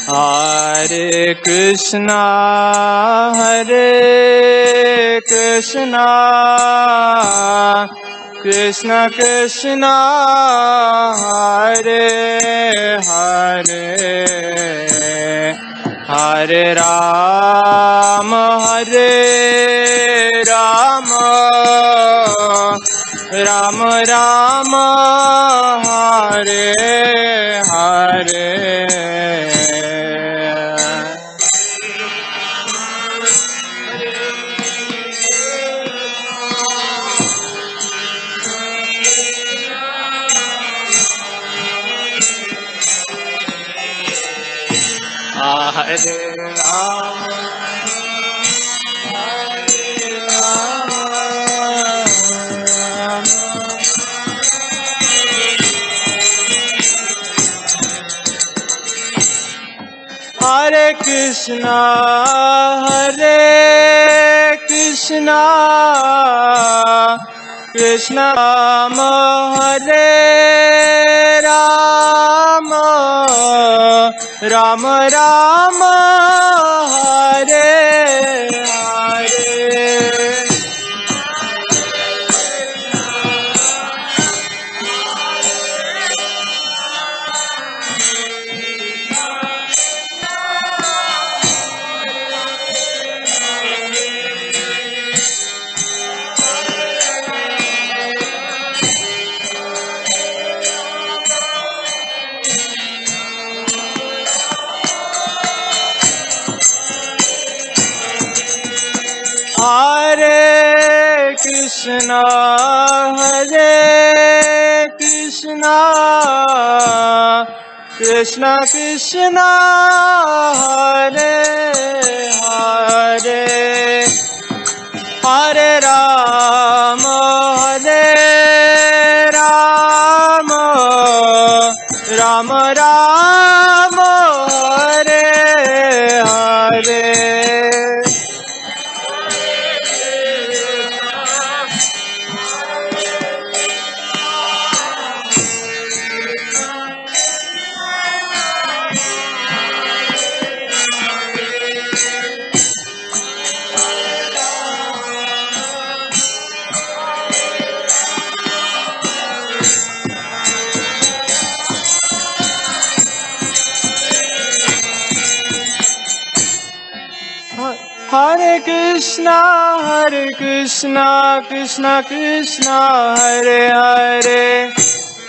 Hare Krishna, Hare Krishna, Krishna Krishna, Hare Hare, Hare Rama, Hare Rama, Rama Rama, Hare Hare. Hare Rama, Hare Krishna, Hare Krishna, Krishna Rama, Hare Rama, Rama Rama, Hare Hare. Krishna Hare Krishna Krishna Krishna Hare Hare Hare Rama Hare Rama Rama Rama Hare Hare Hare Krishna Krishna Krishna Hare Hare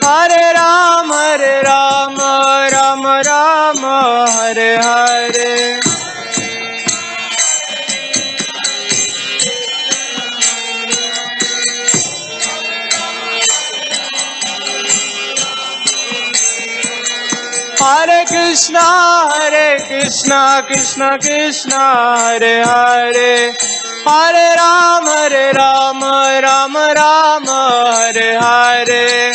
Hare Rama Rama Rama Hare Hare Hare Krishna Krishna Krishna Hare Hare Hare Rama Rama Rama Hare Hare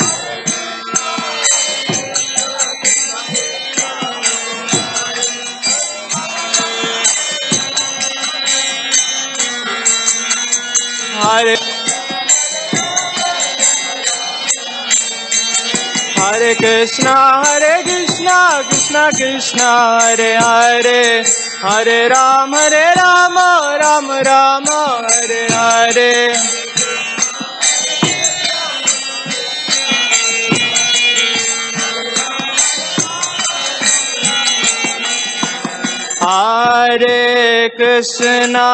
Hare Hare Krishna Krishna Krishna Hare Hare Hare Rama Rama Rama Hare Hare Hare Krishna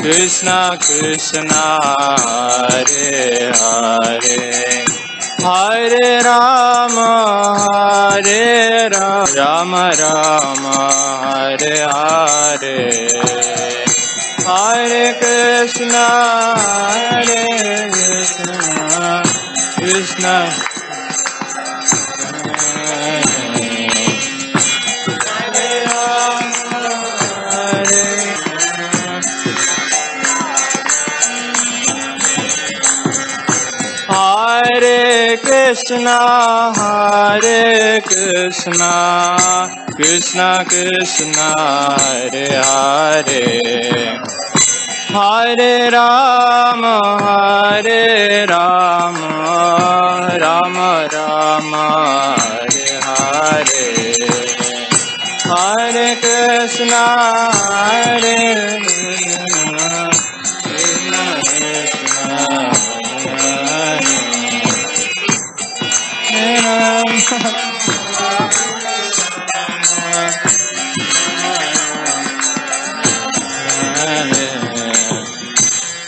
Krishna Krishna Hare Hare Hare Rama Rama Rama Hare Hare Hare Krishna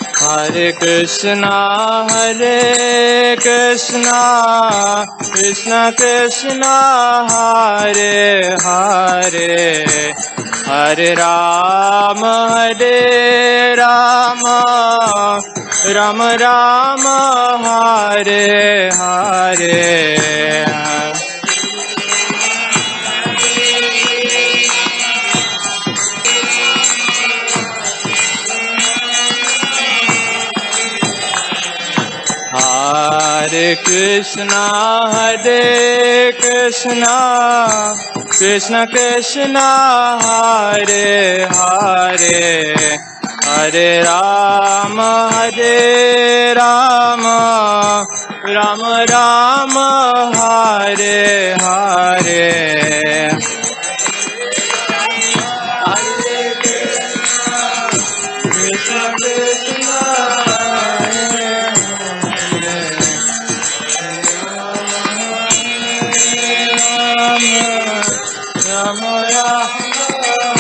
Krishna Hare Krishna Krishna Krishna Hare Hare Hare Rama Rama Rama Hare Hare Hare Krishna Hare Krishna Krishna Krishna Hare Hare Hare Rama Rama Rama Hare Hare Hare Krishna Krishna Krishna Hare Hare Hare Rama Rama Rama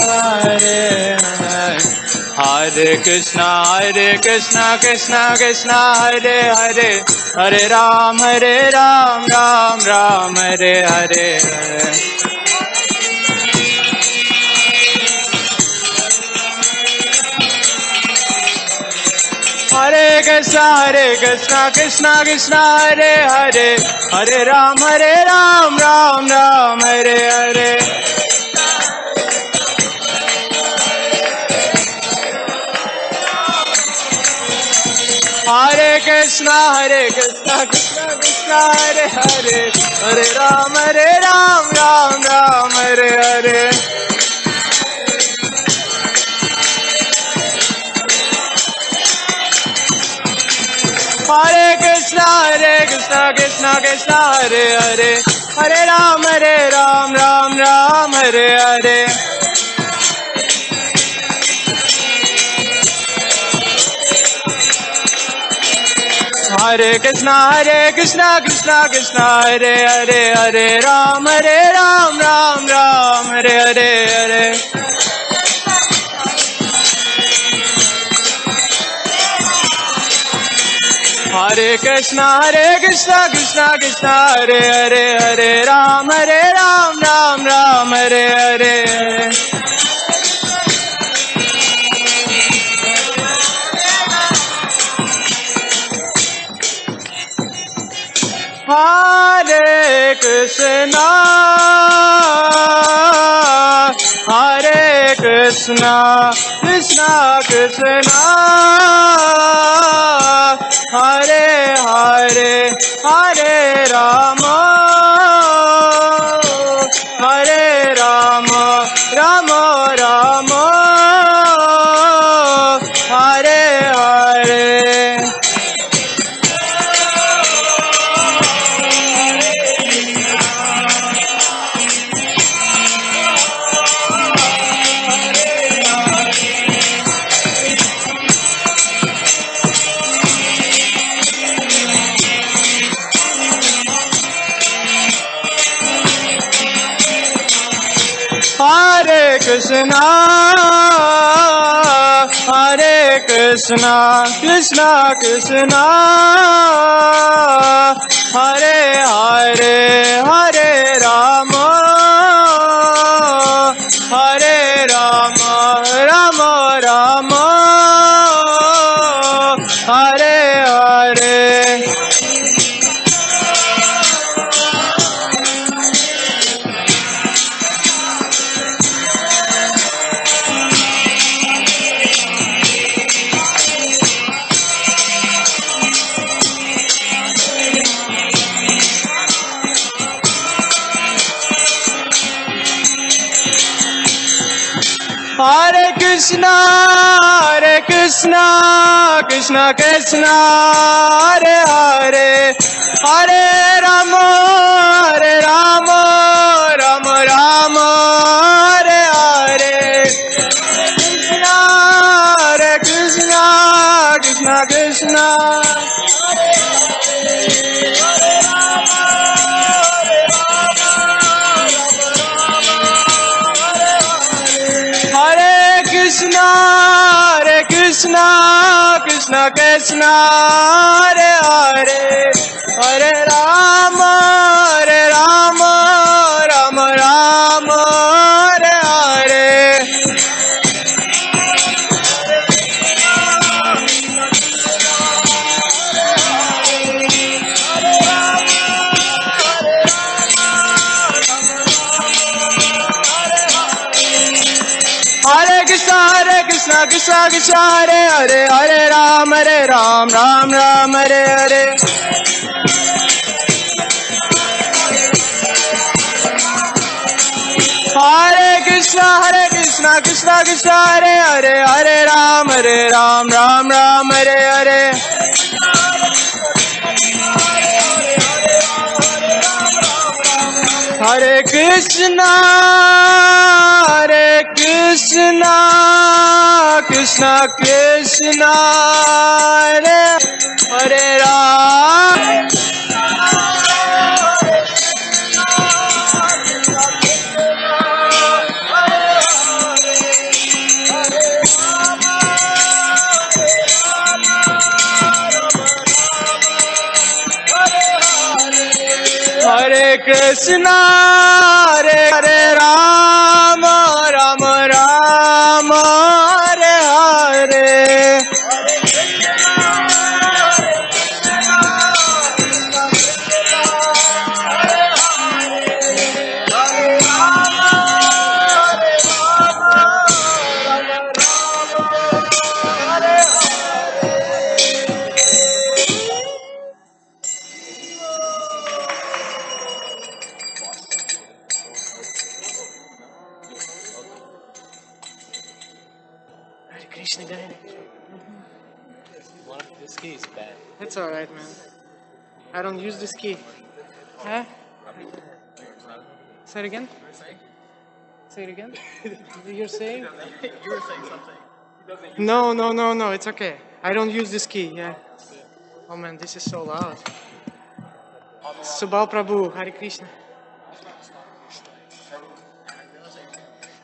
Hare Hare Hare Krishna Krishna Krishna Hare Hare Hare Ram Ram Ram Hare Hare Hare Krishna Krishna Krishna Hare Hare Hare Ram Ram Ram Hare Hare Hare Krishna Krishna Krishna Hare Hare Hare Ram Ram Ram Hare Hare Hare Krishna Krishna Krishna Hare Hare Hare Ram Ram Ram Hare Hare Hare Krishna Krishna Krishna Hare Hare Hare Ram Ram Ram Hare Hare Hare Krishna Krishna Krishna Hare Hare Hare Ram Ram Hare Hare Hare Krishna Krishna Krishna Hare Hare Hare Rama Rama Rama Hare Hare Hare Krishna Krishna Krishna Hare Hare Hare Rama Rama Rama Hare Hare Hare Krishna Krishna Krishna Hare Hare Hare Rama Rama Rama Hare Hare Krishna Krishna Hare Krishna Krishna Krishna Hare Hare Hare Rama Rama Hare Hare Hare Krishna Krishna Hare Hare Hare Ram Ram Hare Hare Hare Krishna Krishna Hare Hare Hare Ram Ram Hare Hare Hare Krishna Krishna Krishna Hare Ram Hare Krishna Hare Rama Rama Hare Hare This key is bad. It's alright, man. I don't use this key. Huh? Say it again? Say it again? You're saying? You were saying something. No, it's okay. I don't use this key, yeah. Oh man, this is so loud. Subal Prabhu, Hare Krishna.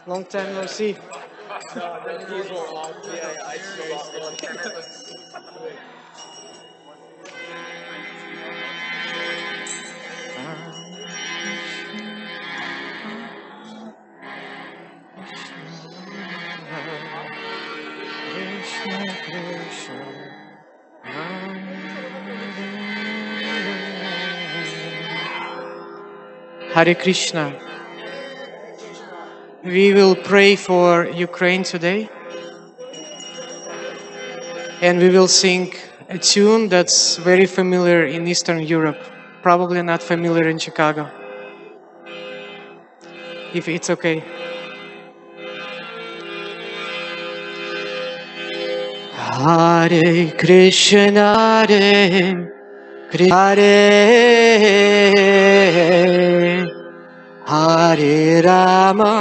Long time no see. Hare Krishna. We will pray for Ukraine today, and we will sing a tune that's very familiar in Eastern Europe, probably not familiar in Chicago, if it's okay. Hare Krishna, Hare Hare, Hare Rama,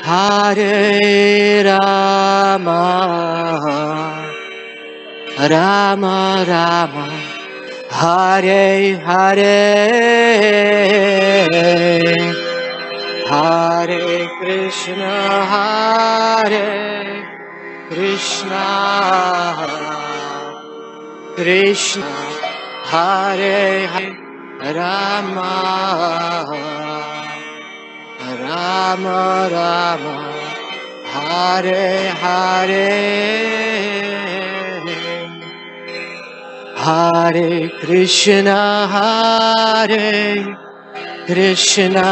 Hare Rama, Rama Rama, Hare Hare, Hare Krishna, Hare Krishna, Krishna, Hare Hare, Rama, Rama Rama, Hare Hare, Hare Krishna, Hare Krishna,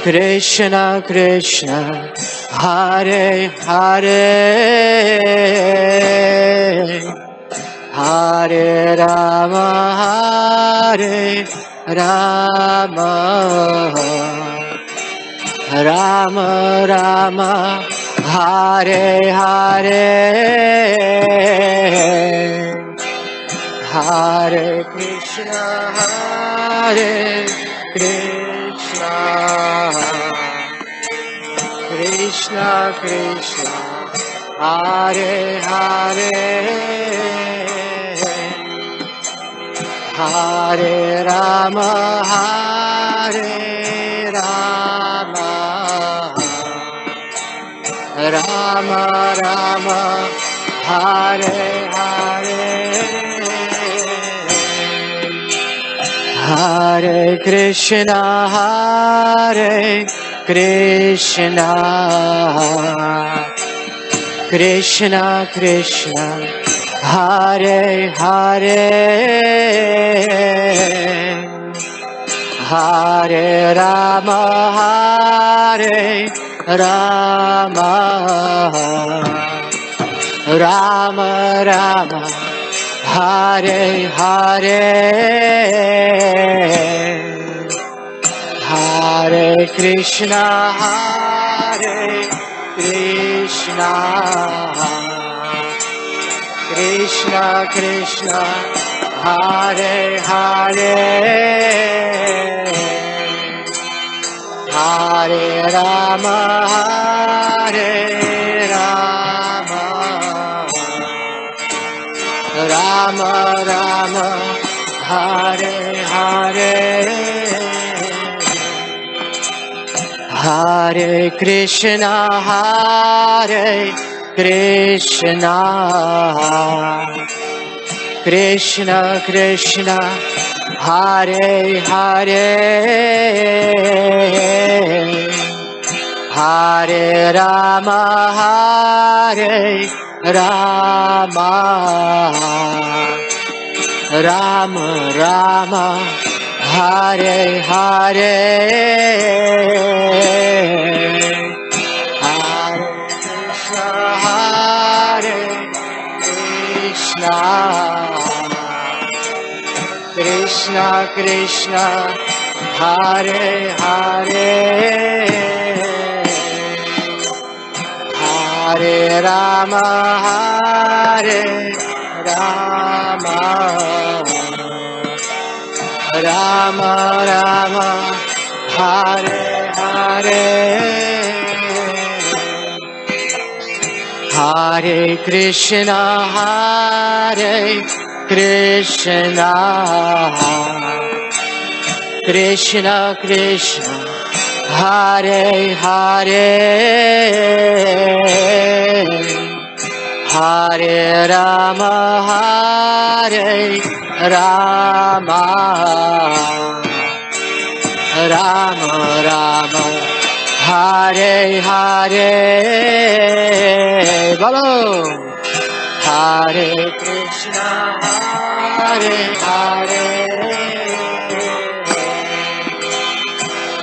Krishna Krishna, Hare Hare, Hare Rama, Hare Rama, Rama Rama, Hare Hare, Hare Krishna, Hare Krishna, Krishna Krishna, Hare Hare, Hare Rama, Hare Rama, Rama Rama, Hare Hare, Hare Krishna, Hare Krishna, Krishna Krishna, Hare Hare, Hare Rama, Hare Rama, Rama Rama, Hare Hare, Hare Krishna, Hare Krishna, Krishna Krishna, Hare Hare, Hare Rama, Hare Rama, Rama Rama, Hare Hare, Hare Krishna, Hare Krishna, Krishna Krishna, Hare Hare, Hare Rama, Hare Rama, Rama Rama, Hare Hare, Hare Krishna, Hare Krishna, Krishna Krishna, Hare Hare, Hare Rama, Rama, Rama Rama, Hare Hare, Hare Krishna, Krishna Krishna, Hare Hare, Hare Rama, Rama Rama Rama, Hare Hare, Bolo, Hare Krishna, Hare Hare,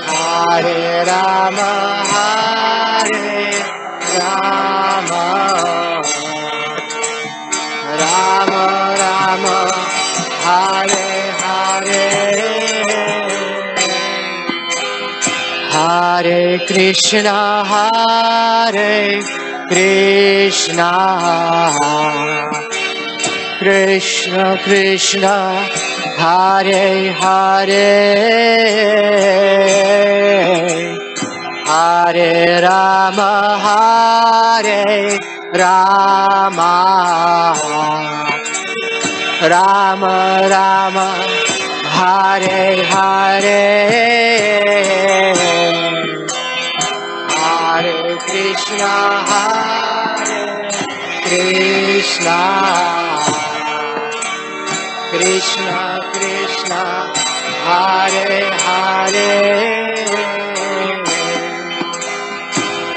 Hare Rama, Rama Rama Rama, Hare Hare, Hare Krishna, Krishna Krishna, Hare Hare, Hare Rama, Rama Rama Rama, Hare Hare, Hare Krishna, Krishna Krishna Krishna, Hare Hare,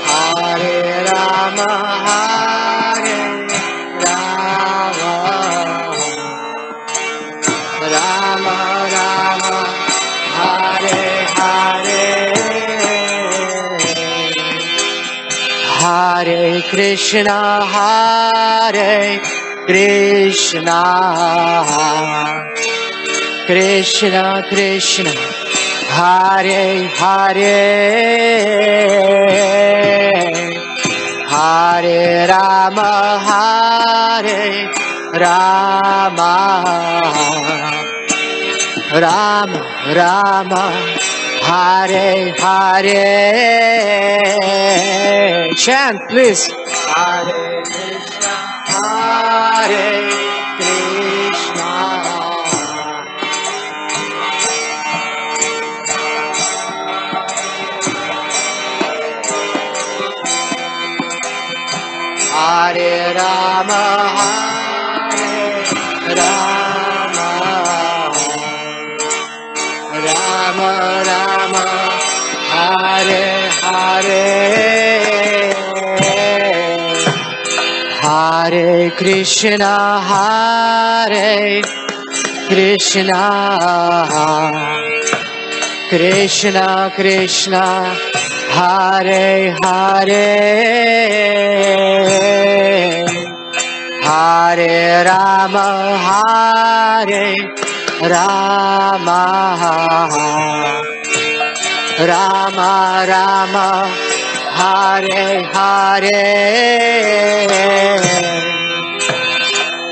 Hare Rama, Rama Rama Rama, Hare Hare, Hare Krishna, Krishna Krishna Krishna, Hare Hare, Hare Rama, Rama Rama Rama, Hare Hare. Chant, please. Hare Krishna, Hare Krishna, Hare Rama, Rama Rama Rama, Hare Hare, Hare Krishna, Krishna Krishna Krishna, Hare Hare, Hare Rama, Rama Rama Rama, Hare Hare,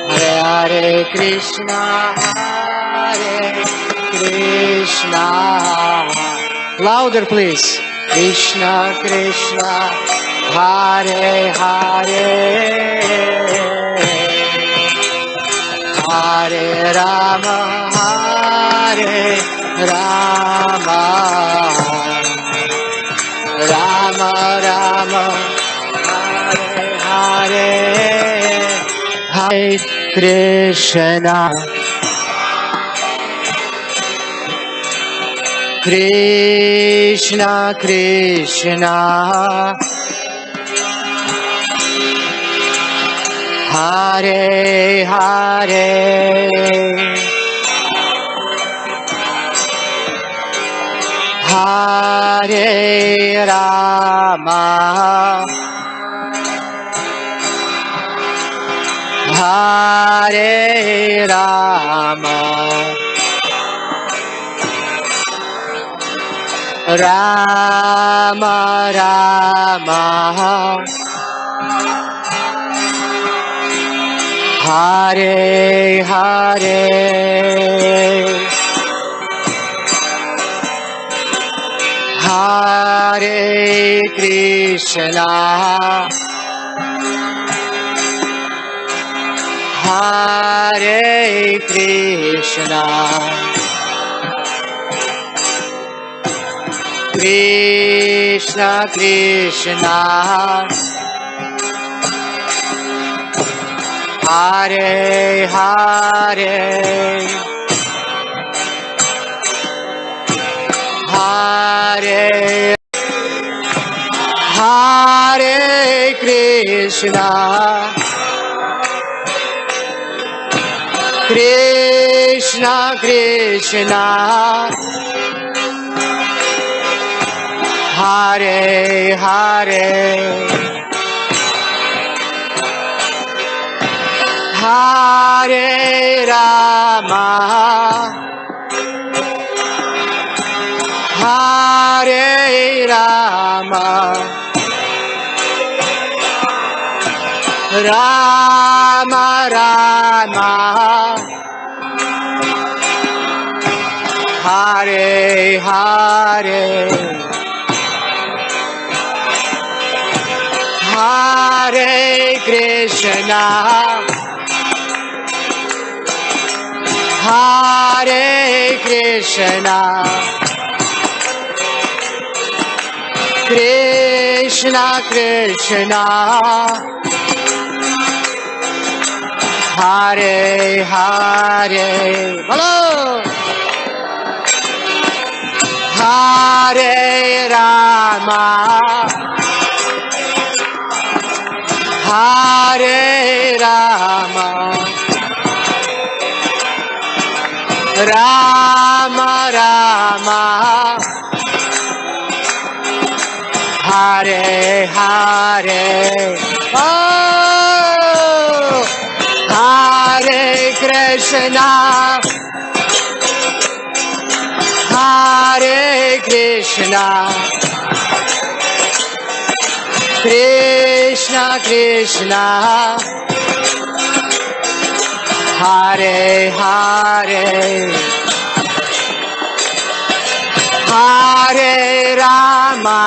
Hare Krishna, Krishna. Louder, please. Krishna Krishna, Hare Hare, Hare Rama, Rama Rama Rama, Hare Hare, Hare Krishna, Krishna Krishna, Hare Hare, Hare Rama, Hare Rama, Rama Rama, Hare Hare, Hare Krishna, Hare Krishna, Krishna Krishna, Hare Hare, Hare Hare Krishna, Krishna Krishna, Hare Hare, Hare Rama, Hare Rama, Rama Rama, Hare Hare, Hare Krishna, Hare Krishna, Krishna Krishna, Hare Hare, hello, Hare Rama, Hare Rama, Rama Rama, Hare Hare, oh, Hare Krishna, Hare Krishna, Krishna Krishna, Hare Hare, Hare Rama,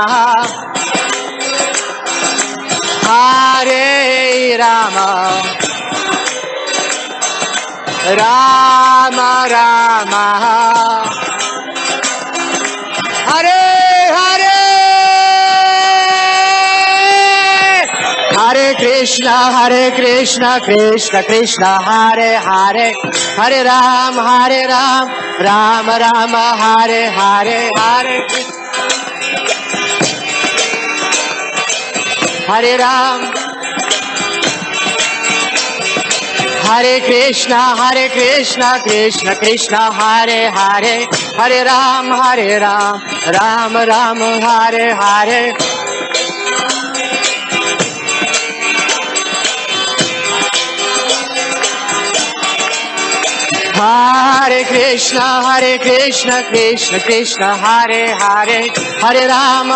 Hare Rama, Rama Rama, Hare Hare, Hare Krishna, Krishna Krishna, Hare Hare, Hare Ram, Ram Rama, Hare Hare, Hare Ram, Hare Krishna, Krishna Krishna, Hare Hare, Hare Ram, Ram Ram, Hare Hare. Hare Krishna, Krishna Krishna, Hare Hare, Hare Ram,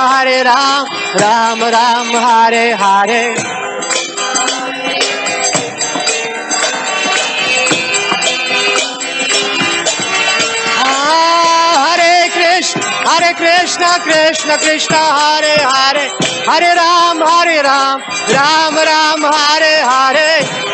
Ram Ram, Hare Hare. Hare Krishna, Krishna Krishna, Hare Hare, Hare Ram, Ram Ram, Hare Hare.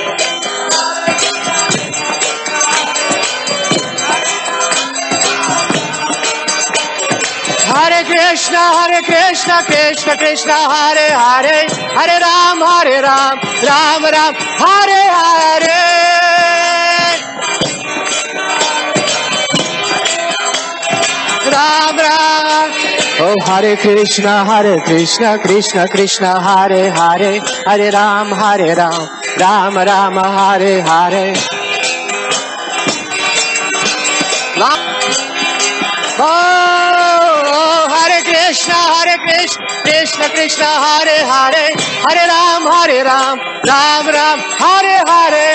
Hare Krishna, Krishna Krishna, Hare Hare, Hare Ram, Ram Ram, Hare Hare. Ram Ram. Oh, Hare Krishna, Krishna Krishna, Hare Hare, Hare Ram, Ram Ram, Hare Hare. Oh, Hare Krishna, Krishna Krishna, Hare Hare, Hare Ram, Ram Ram, Hare Hare.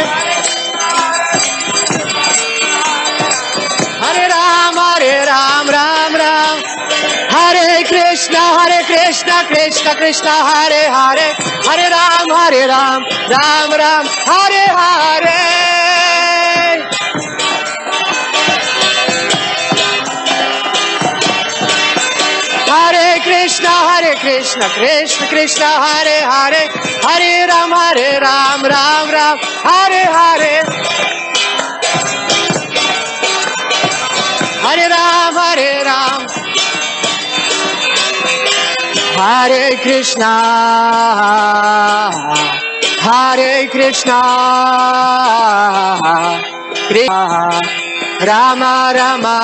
Hare Ram, Ram Ram. Hare Krishna, Krishna Krishna, Hare Hare, Hare Ram, Ram Ram, Hare Hare. Krishna Krishna Krishna Hare Hare Hare Ram Ram Ram Hare Hare Hare Ram Hare Krishna Krishna Rama Rama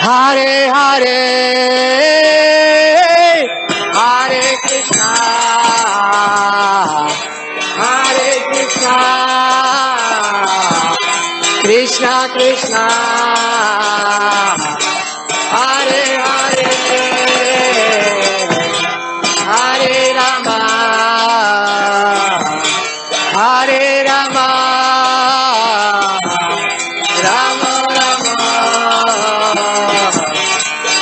Hare Hare Hare Krishna Krishna Krishna Hare Hare Hare Rama Rama Rama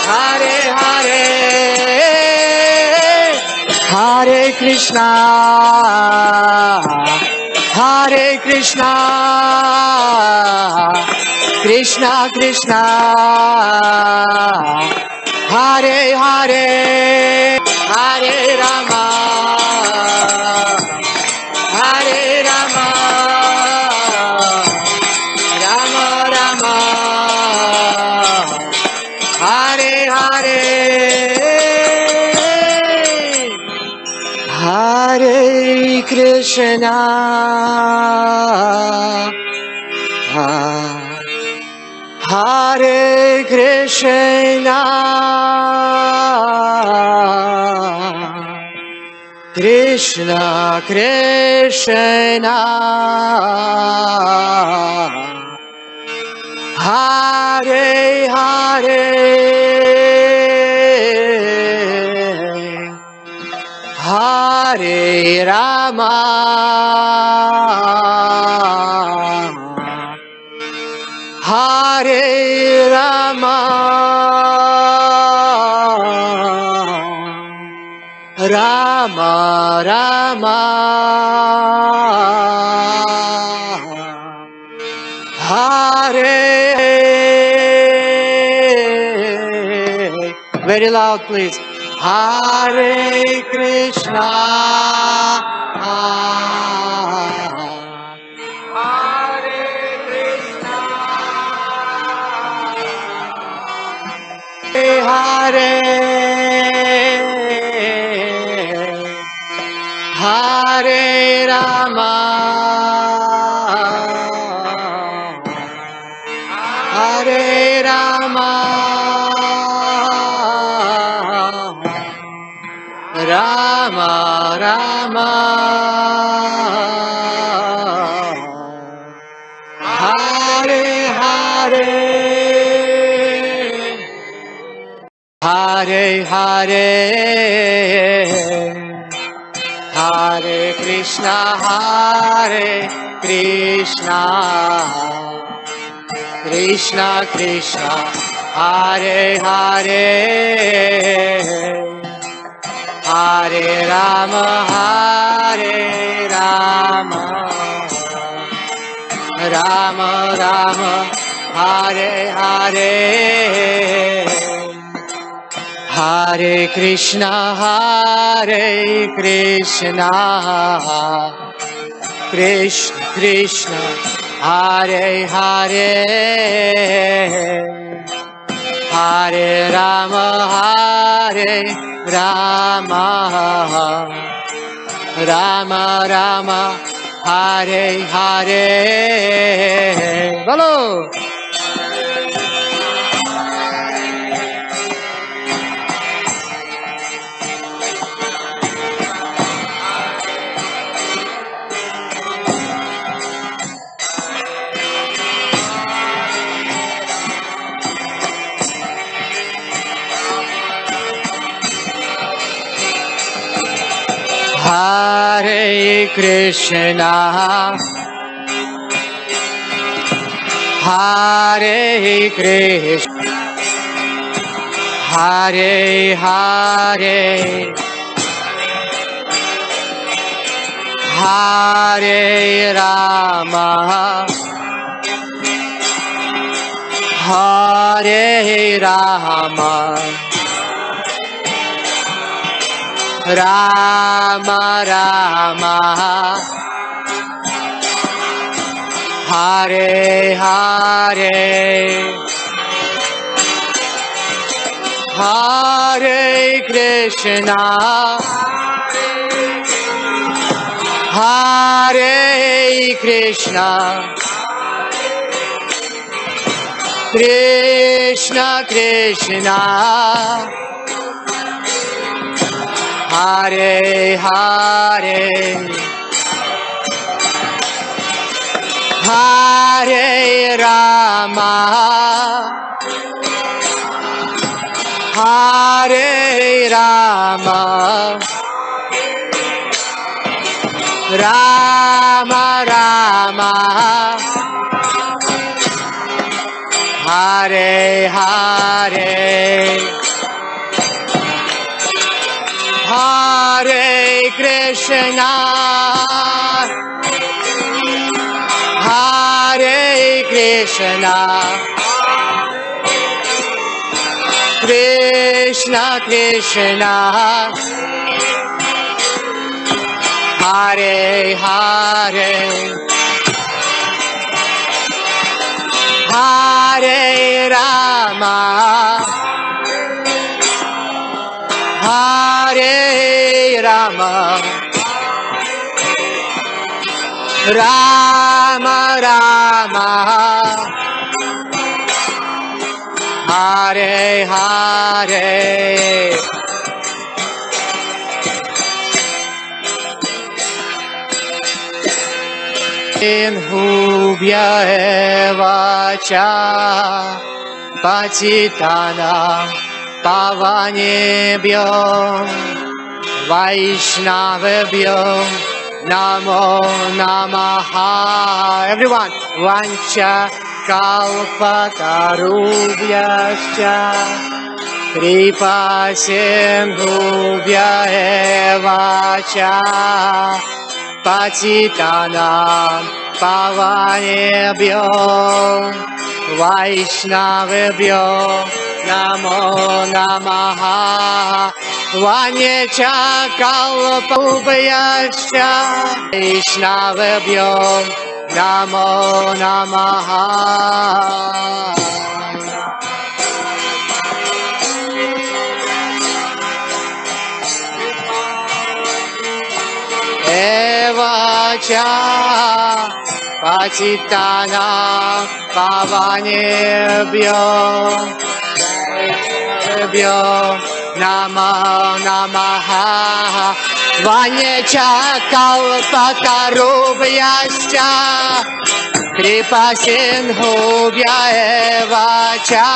Hare Hare Hare Krishna Krishna Krishna Hare Hare Hare Rama Rama Rama Hare Hare Hare Krishna Hare Krishna Krishna Krishna Hare Hare Hare Rama Hare Rama Rama Rama Hare very loud please Hare Krishna Hare Hare Rama Hare Rama Rama Rama Hare Hare Hare Hare Hare Krishna Krishna Krishna Hare Hare Hare Rama Rama Rama Hare Hare Hare Krishna Krishna Krishna Hare Hare Hare Rama Rama Rama Hare Hare Bolo Hare Krishna Hare Krishna Hare Hare Hare Rama Hare Rama Rama Rama Hare Hare Hare Krishna Hare Krishna Krishna Krishna Hare Hare Hare Rama Hare Rama Rama Rama Hare Hare Hare Krishna Hare Krishna Krishna Krishna Hare Hare Hare Rama Hare Rama Rama Rama Hare Hare Hubhya eva cha Patitanam Pavanebhyo Vaishnavebhyo Namo Namaha. Everyone, Vancha Kalpatarubhyascha Kripa Sindhubhya eva cha Patitanam Pavanebhyo Vaishnavebhyo Namo Namaha. Vanyecha Kalpubhyascha Vaishnavebhyo Namo Namaha. Evacha Patitanam Pavanebhyo Vaishnavebhyo Namo Namaha. Vanyecha Kalpatarubhyascha Kripa Sindhubhya eva cha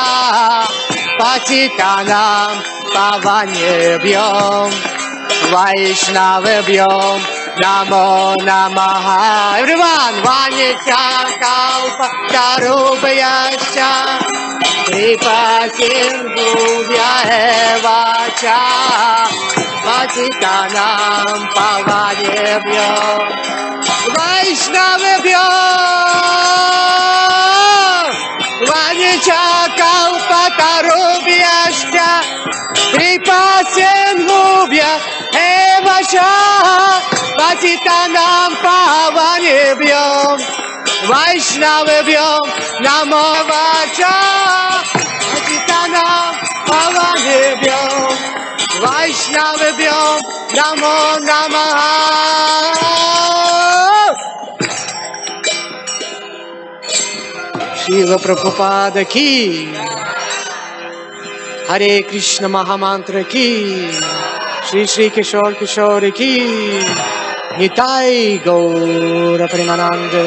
Patitanam Pavanebhyo Vaishnavebhyo Namo Namaha. Everyone, Vanyecha Kalpatarubhyascha Kripa Sindhubhya eva cha Patitanam Pavanebhyo Vaishnavebhyo Vanyecha Kalpatarubhyascha Kripa Sindhubhya eva cha Patitanam Pavanebhyo Vaishnavebhyo Namo Vacha Patitanam Pavanebhyo Vaishnavebhyo Namo Namaha. Srila Prabhupada ki Hare Krishna Mahamantra ki Shri Shri Kishore Kishore ki Nitai Gaura Premanande.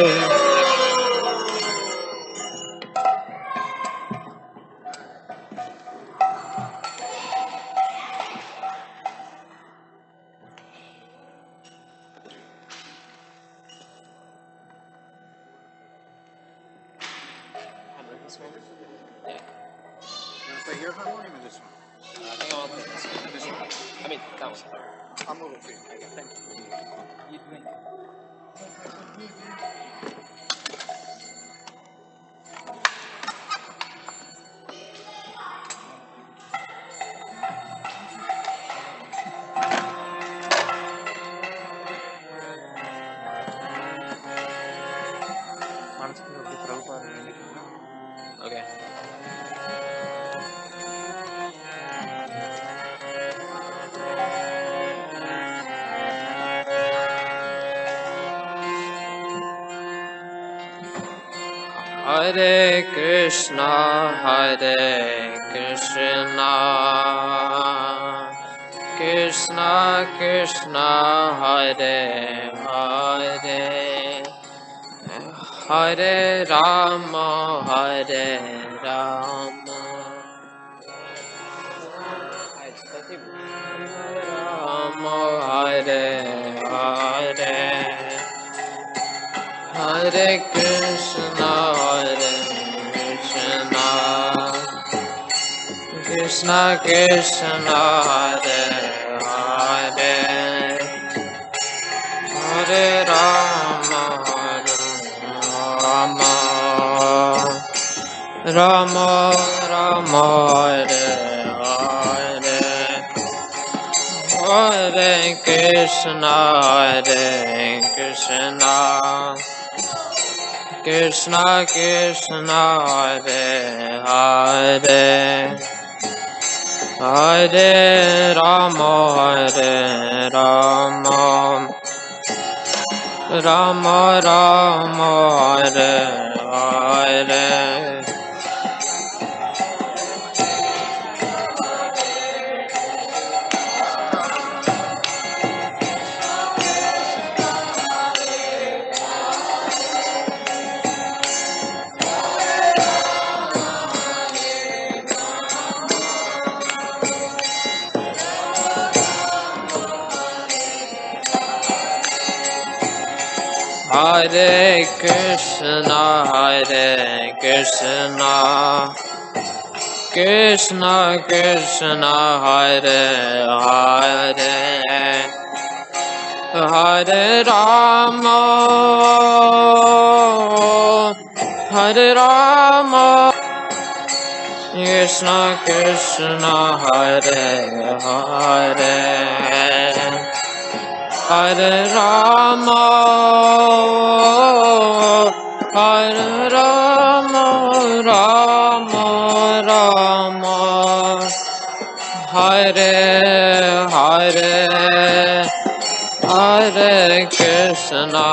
Hare Krishna, Krishna Krishna, Hare Hare, Hare Rama, Hare Rama, Rama Hare Hare, Hare Krishna, Krishna Krishna, Hare Hare, Hare Rama, Rama, Rama Rama, Hare Hare, Hare Krishna, Krishna Krishna, Hare Hare, Hare Rama, Rama Rama, Hare Hare, Hare Krishna, Krishna Krishna, Hare Hare, Hare Rama, Krishna Krishna, Hare Hare, Hare Rama, Rama Rama, Hare Hare, Hare Krishna,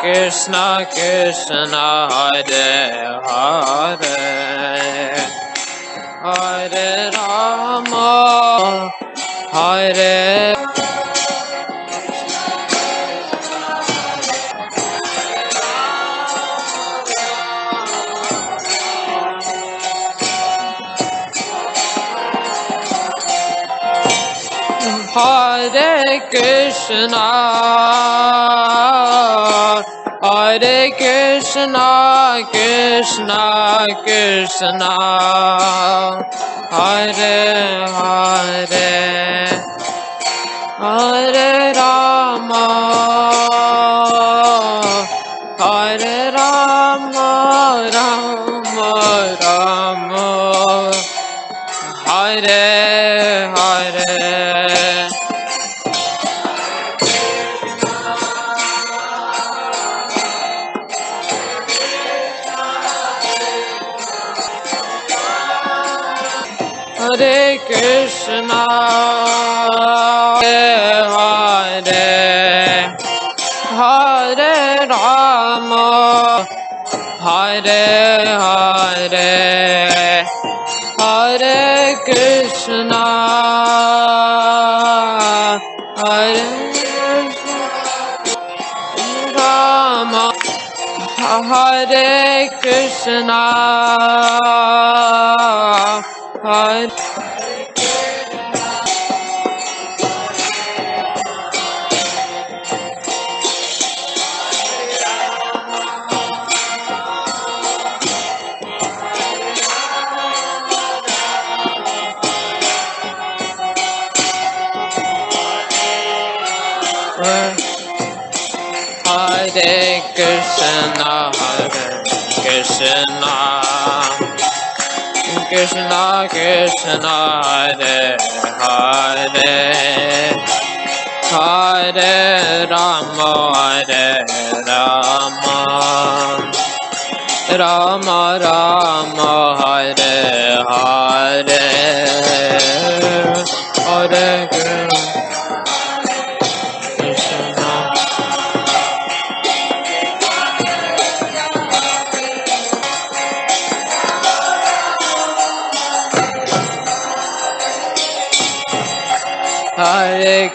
Krishna Krishna, Hare Hare, Hare Rama, Hare Hare Krishna, Krishna Krishna, Hare Hare, Hare Rama, Rama Rama, Hare Hare, Hare Krishna, Hare Hare Rama, Hare Hare, Hare Krishna, Hare Rama, Hare Krishna, Hare Krishna, Krishna Krishna, Hare Hare, Hare Rama, Rama Rama, Hare Hare, Hare Krishna,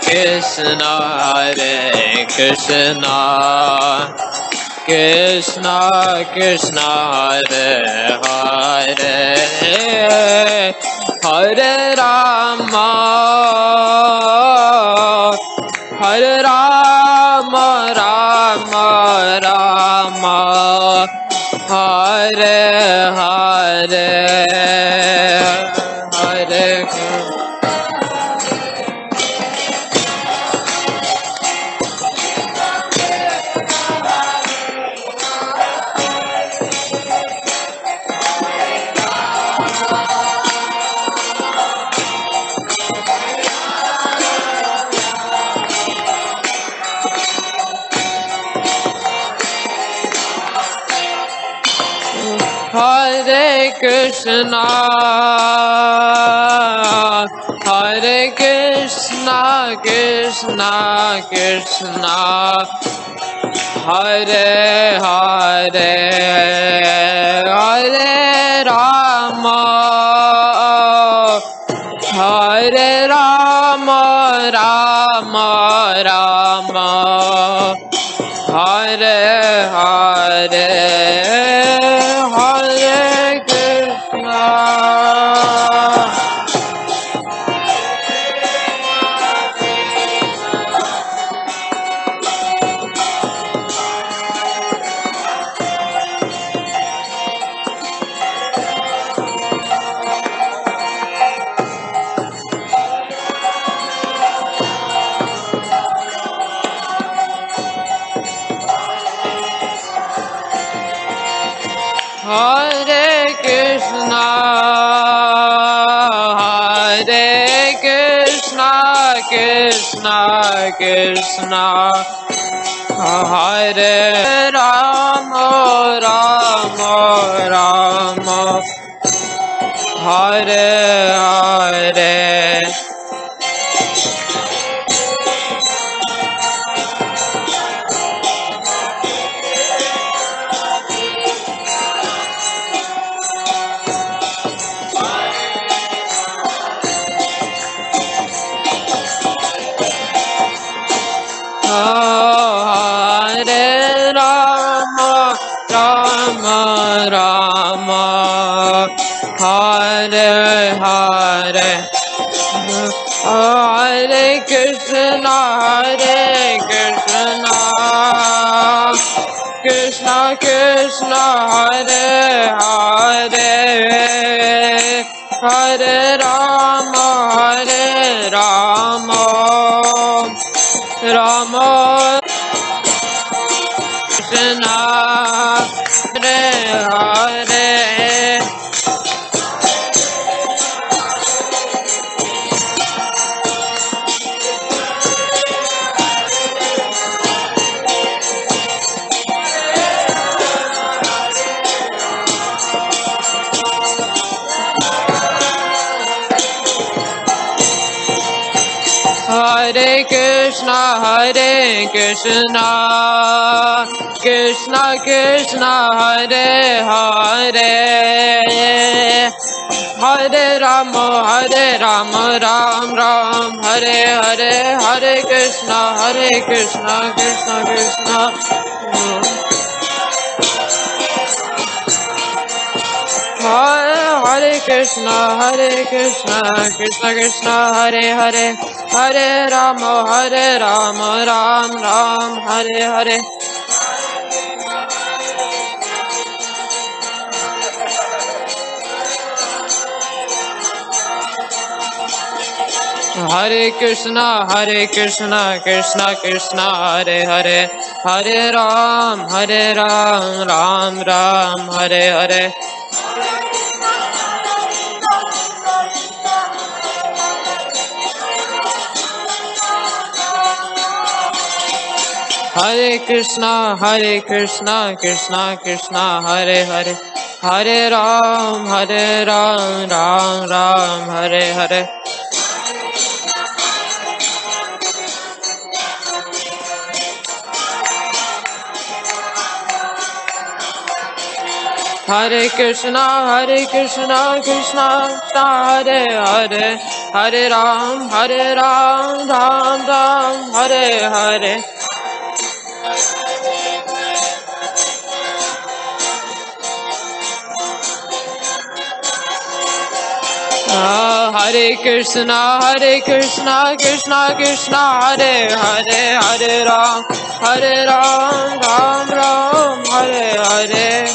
Krishna, Krishna Krishna, Hare Hare, Hare Rama, Hare Rama, Rama Rama, Hare Hare, Hare Hare Krishna, Hare Krishna, Krishna Krishna, Hare Hare, Hare Rama, Hare Rama, Rama Rama, Hare Hare, Hare Krishna. Hare Krishna, Hare Krishna, Krishna Krishna, Hare Rama, Rama Rama, Hare Hare. Hare Rama, Rama Rama, Hare Hare, Hare Krishna, Hare Krishna, Krishna Krishna, Hare Hare, Hare Rama, Hare Rama, Rama Krishna, Hare Hare. Hare Krishna, Hare Krishna, Krishna Krishna, Hare Hare, Hare Rama, Hare Rama, Ram Ram, Hare Hare, Hare Krishna, Krishna Krishna. Hare Krishna, Krishna Krishna, Hare Hare, Hare Rama, Ram Ram, Hare Hare. Hare Krishna, Krishna Krishna, Hare Hare, Hare Ram, Ram Ram, Hare Hare. Hare Krishna, Krishna Krishna, Hare Hare, Hare Ram, Ram Ram, Hare Hare. Hare Krishna, Krishna Hare Hare, Hare Ram, Ram Ram, Hare Hare. Hare Krishna, Krishna Krishna, Hare Hare, Hare Ram, Ram, Hare Hare.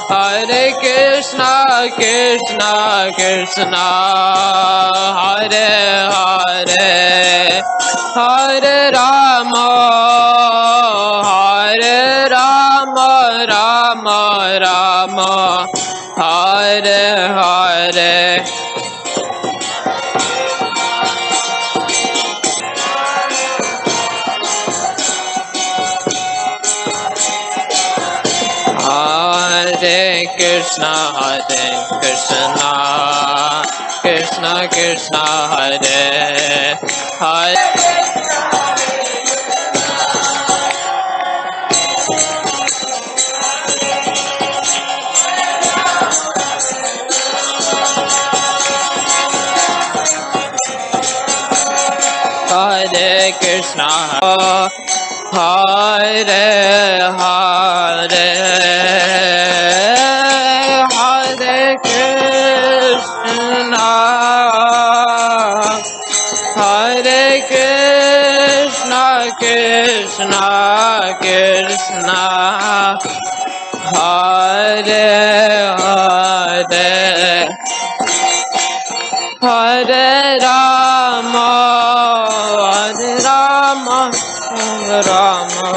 Hare Krishna, Krishna Krishna, Hare Hare, Hare Rama, Rama Rama, Hare Hare. Hare Krishna, Krishna Krishna, Hare Hare. Hare Krishna, Hare Hare, Hare Krishna, Hare Krishna, Krishna Krishna, Hare Hare, Hare Rama, Rama Rama,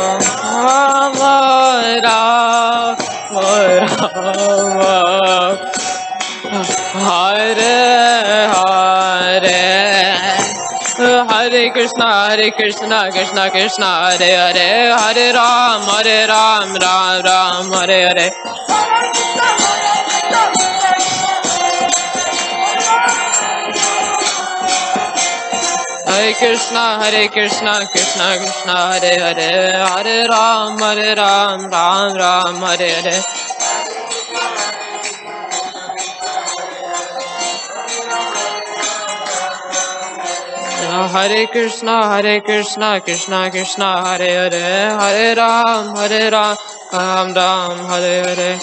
Hare Hare. Hare Krishna, Krishna Krishna, Hare Hare, Hare Ram, Ram, Hare Hare. Hare Krishna, Krishna Krishna, Hare Hare, Hare Ram, Ram, Hare Hare. Hare Krishna, Krishna Krishna, Hare Hare, Hare Ram, Ram, Hare Hare.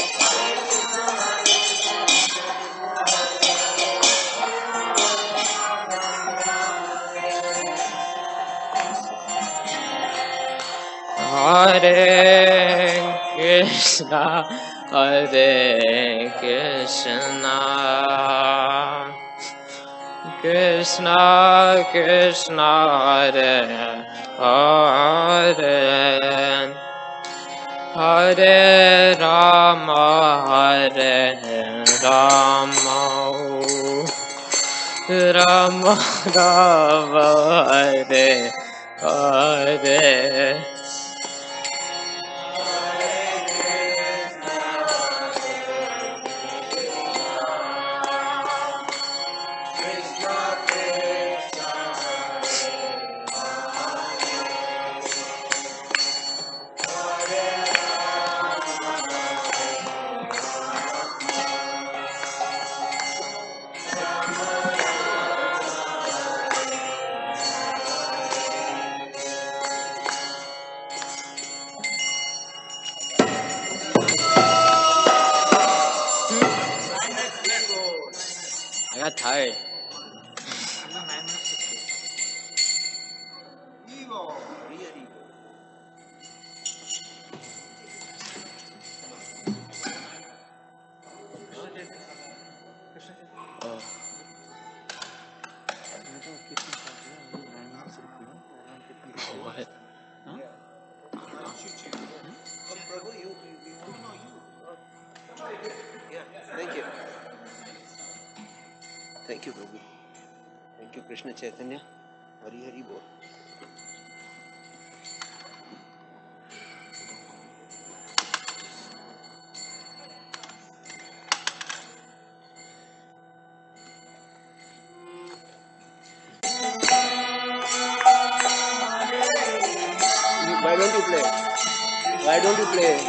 Hare Krishna, Krishna Krishna, Hare Hare, Hare Rama, Rama Rama, Hare Hare. I got tired. What? Thank you. Thank you, Prabhu. Thank you, Krishna Chaitanya. Hari Hari Bol. Why don't you play?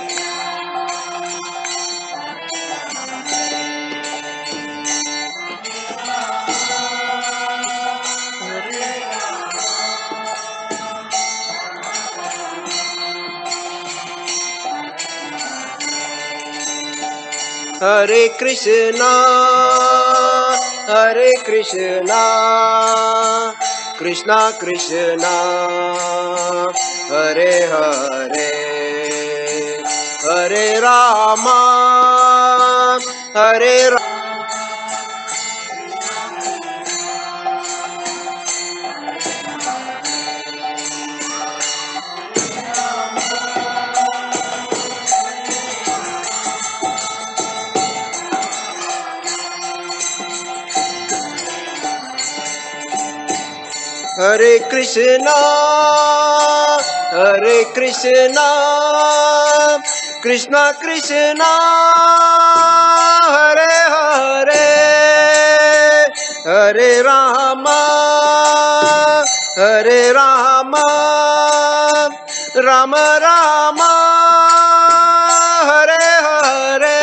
Hare Krishna, Hare Krishna, Krishna Krishna, Hare Hare, Hare Rama, Hare Rama. Hare Krishna, Hare Krishna, Krishna Krishna, Hare Hare, Hare Rama, Hare Rama, Rama Rama, Hare Hare.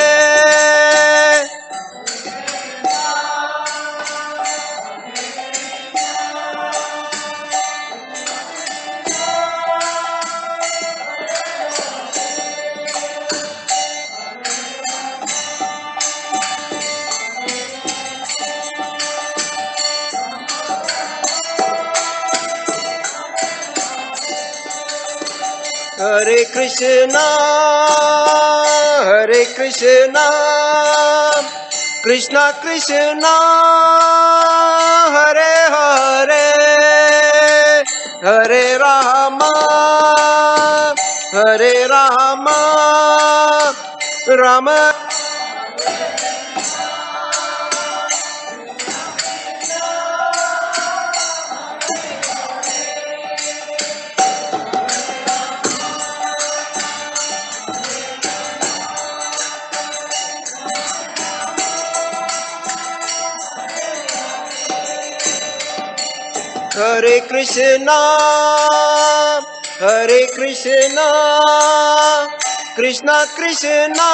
Hare Krishna, Hare Krishna, Krishna Krishna, Hare Hare, Hare Rama, Hare Rama, Rama. Hare Krishna, Hare Krishna, Krishna Krishna,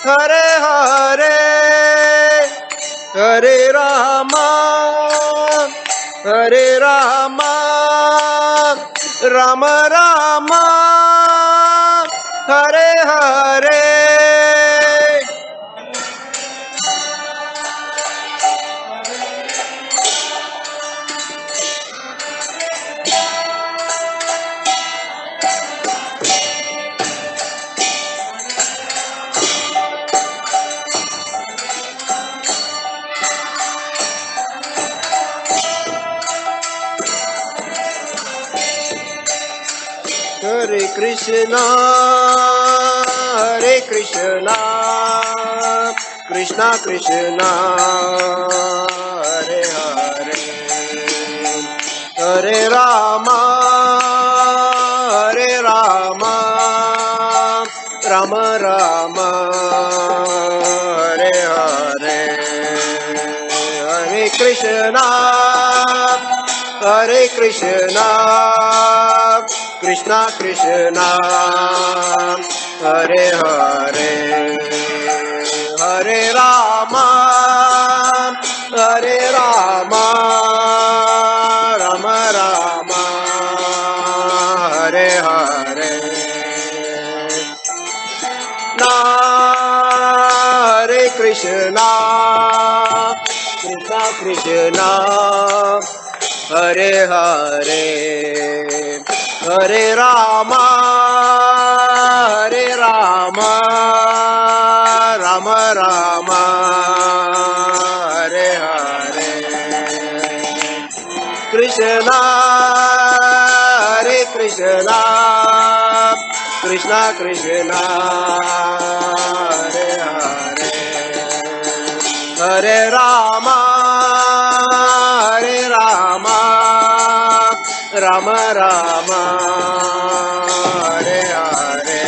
Hare Hare, Hare Rama, Hare Rama, Rama Rama, Hare Hare. Hare Krishna, Hare Krishna, Krishna Krishna, Hare Hare, Hare Rama, Hare Rama, Rama Rama, Hare Hare, Hare Krishna, Hare Krishna, Krishna Krishna, Hare Hare, Hare Rama, Hare Rama, Rama Rama, Hare Hare. Hare Krishna, Krishna Krishna, Hare Hare, Hare Rama, Hare Rama, Rama Rama, Hare Hare. Krishna, Hare Krishna, Krishna Krishna, Hare Hare, Hare Rama, Hare Rama, Rama Rama, Hare Hare.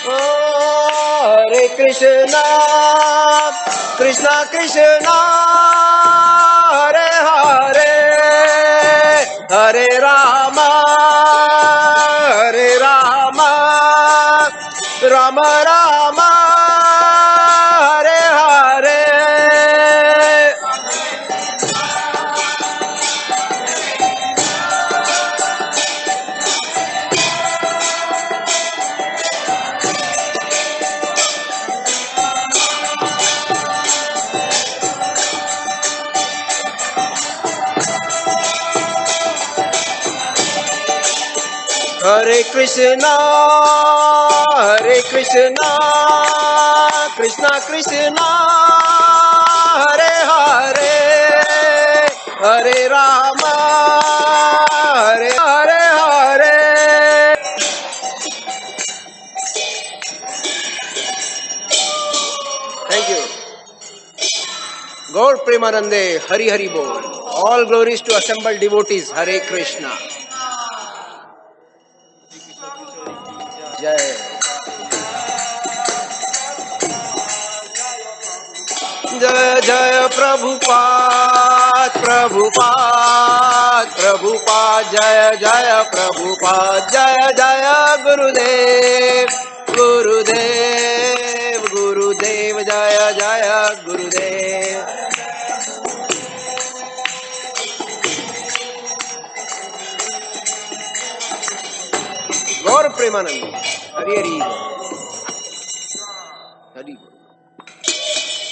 Hare Krishna, Krishna Krishna, Hare Hare, Hare Rama, Rama Rama, Hare Hare. Hare Krishna, Krishna Krishna, Hare Hare, Hare Rama, Hare Hare. Thank you. Gaur Premanande, Hari Hari Bol. All glories to assembled devotees. Hare Krishna. Jai. Jai Jai Prabhupada, Prabhupada, Prabhupada, Jai Jai Prabhupada, Jai Jai Gurudev, Gurudev, Gurudev, Jai Jai Gurudev. Gaur Premanand, Hari Hari.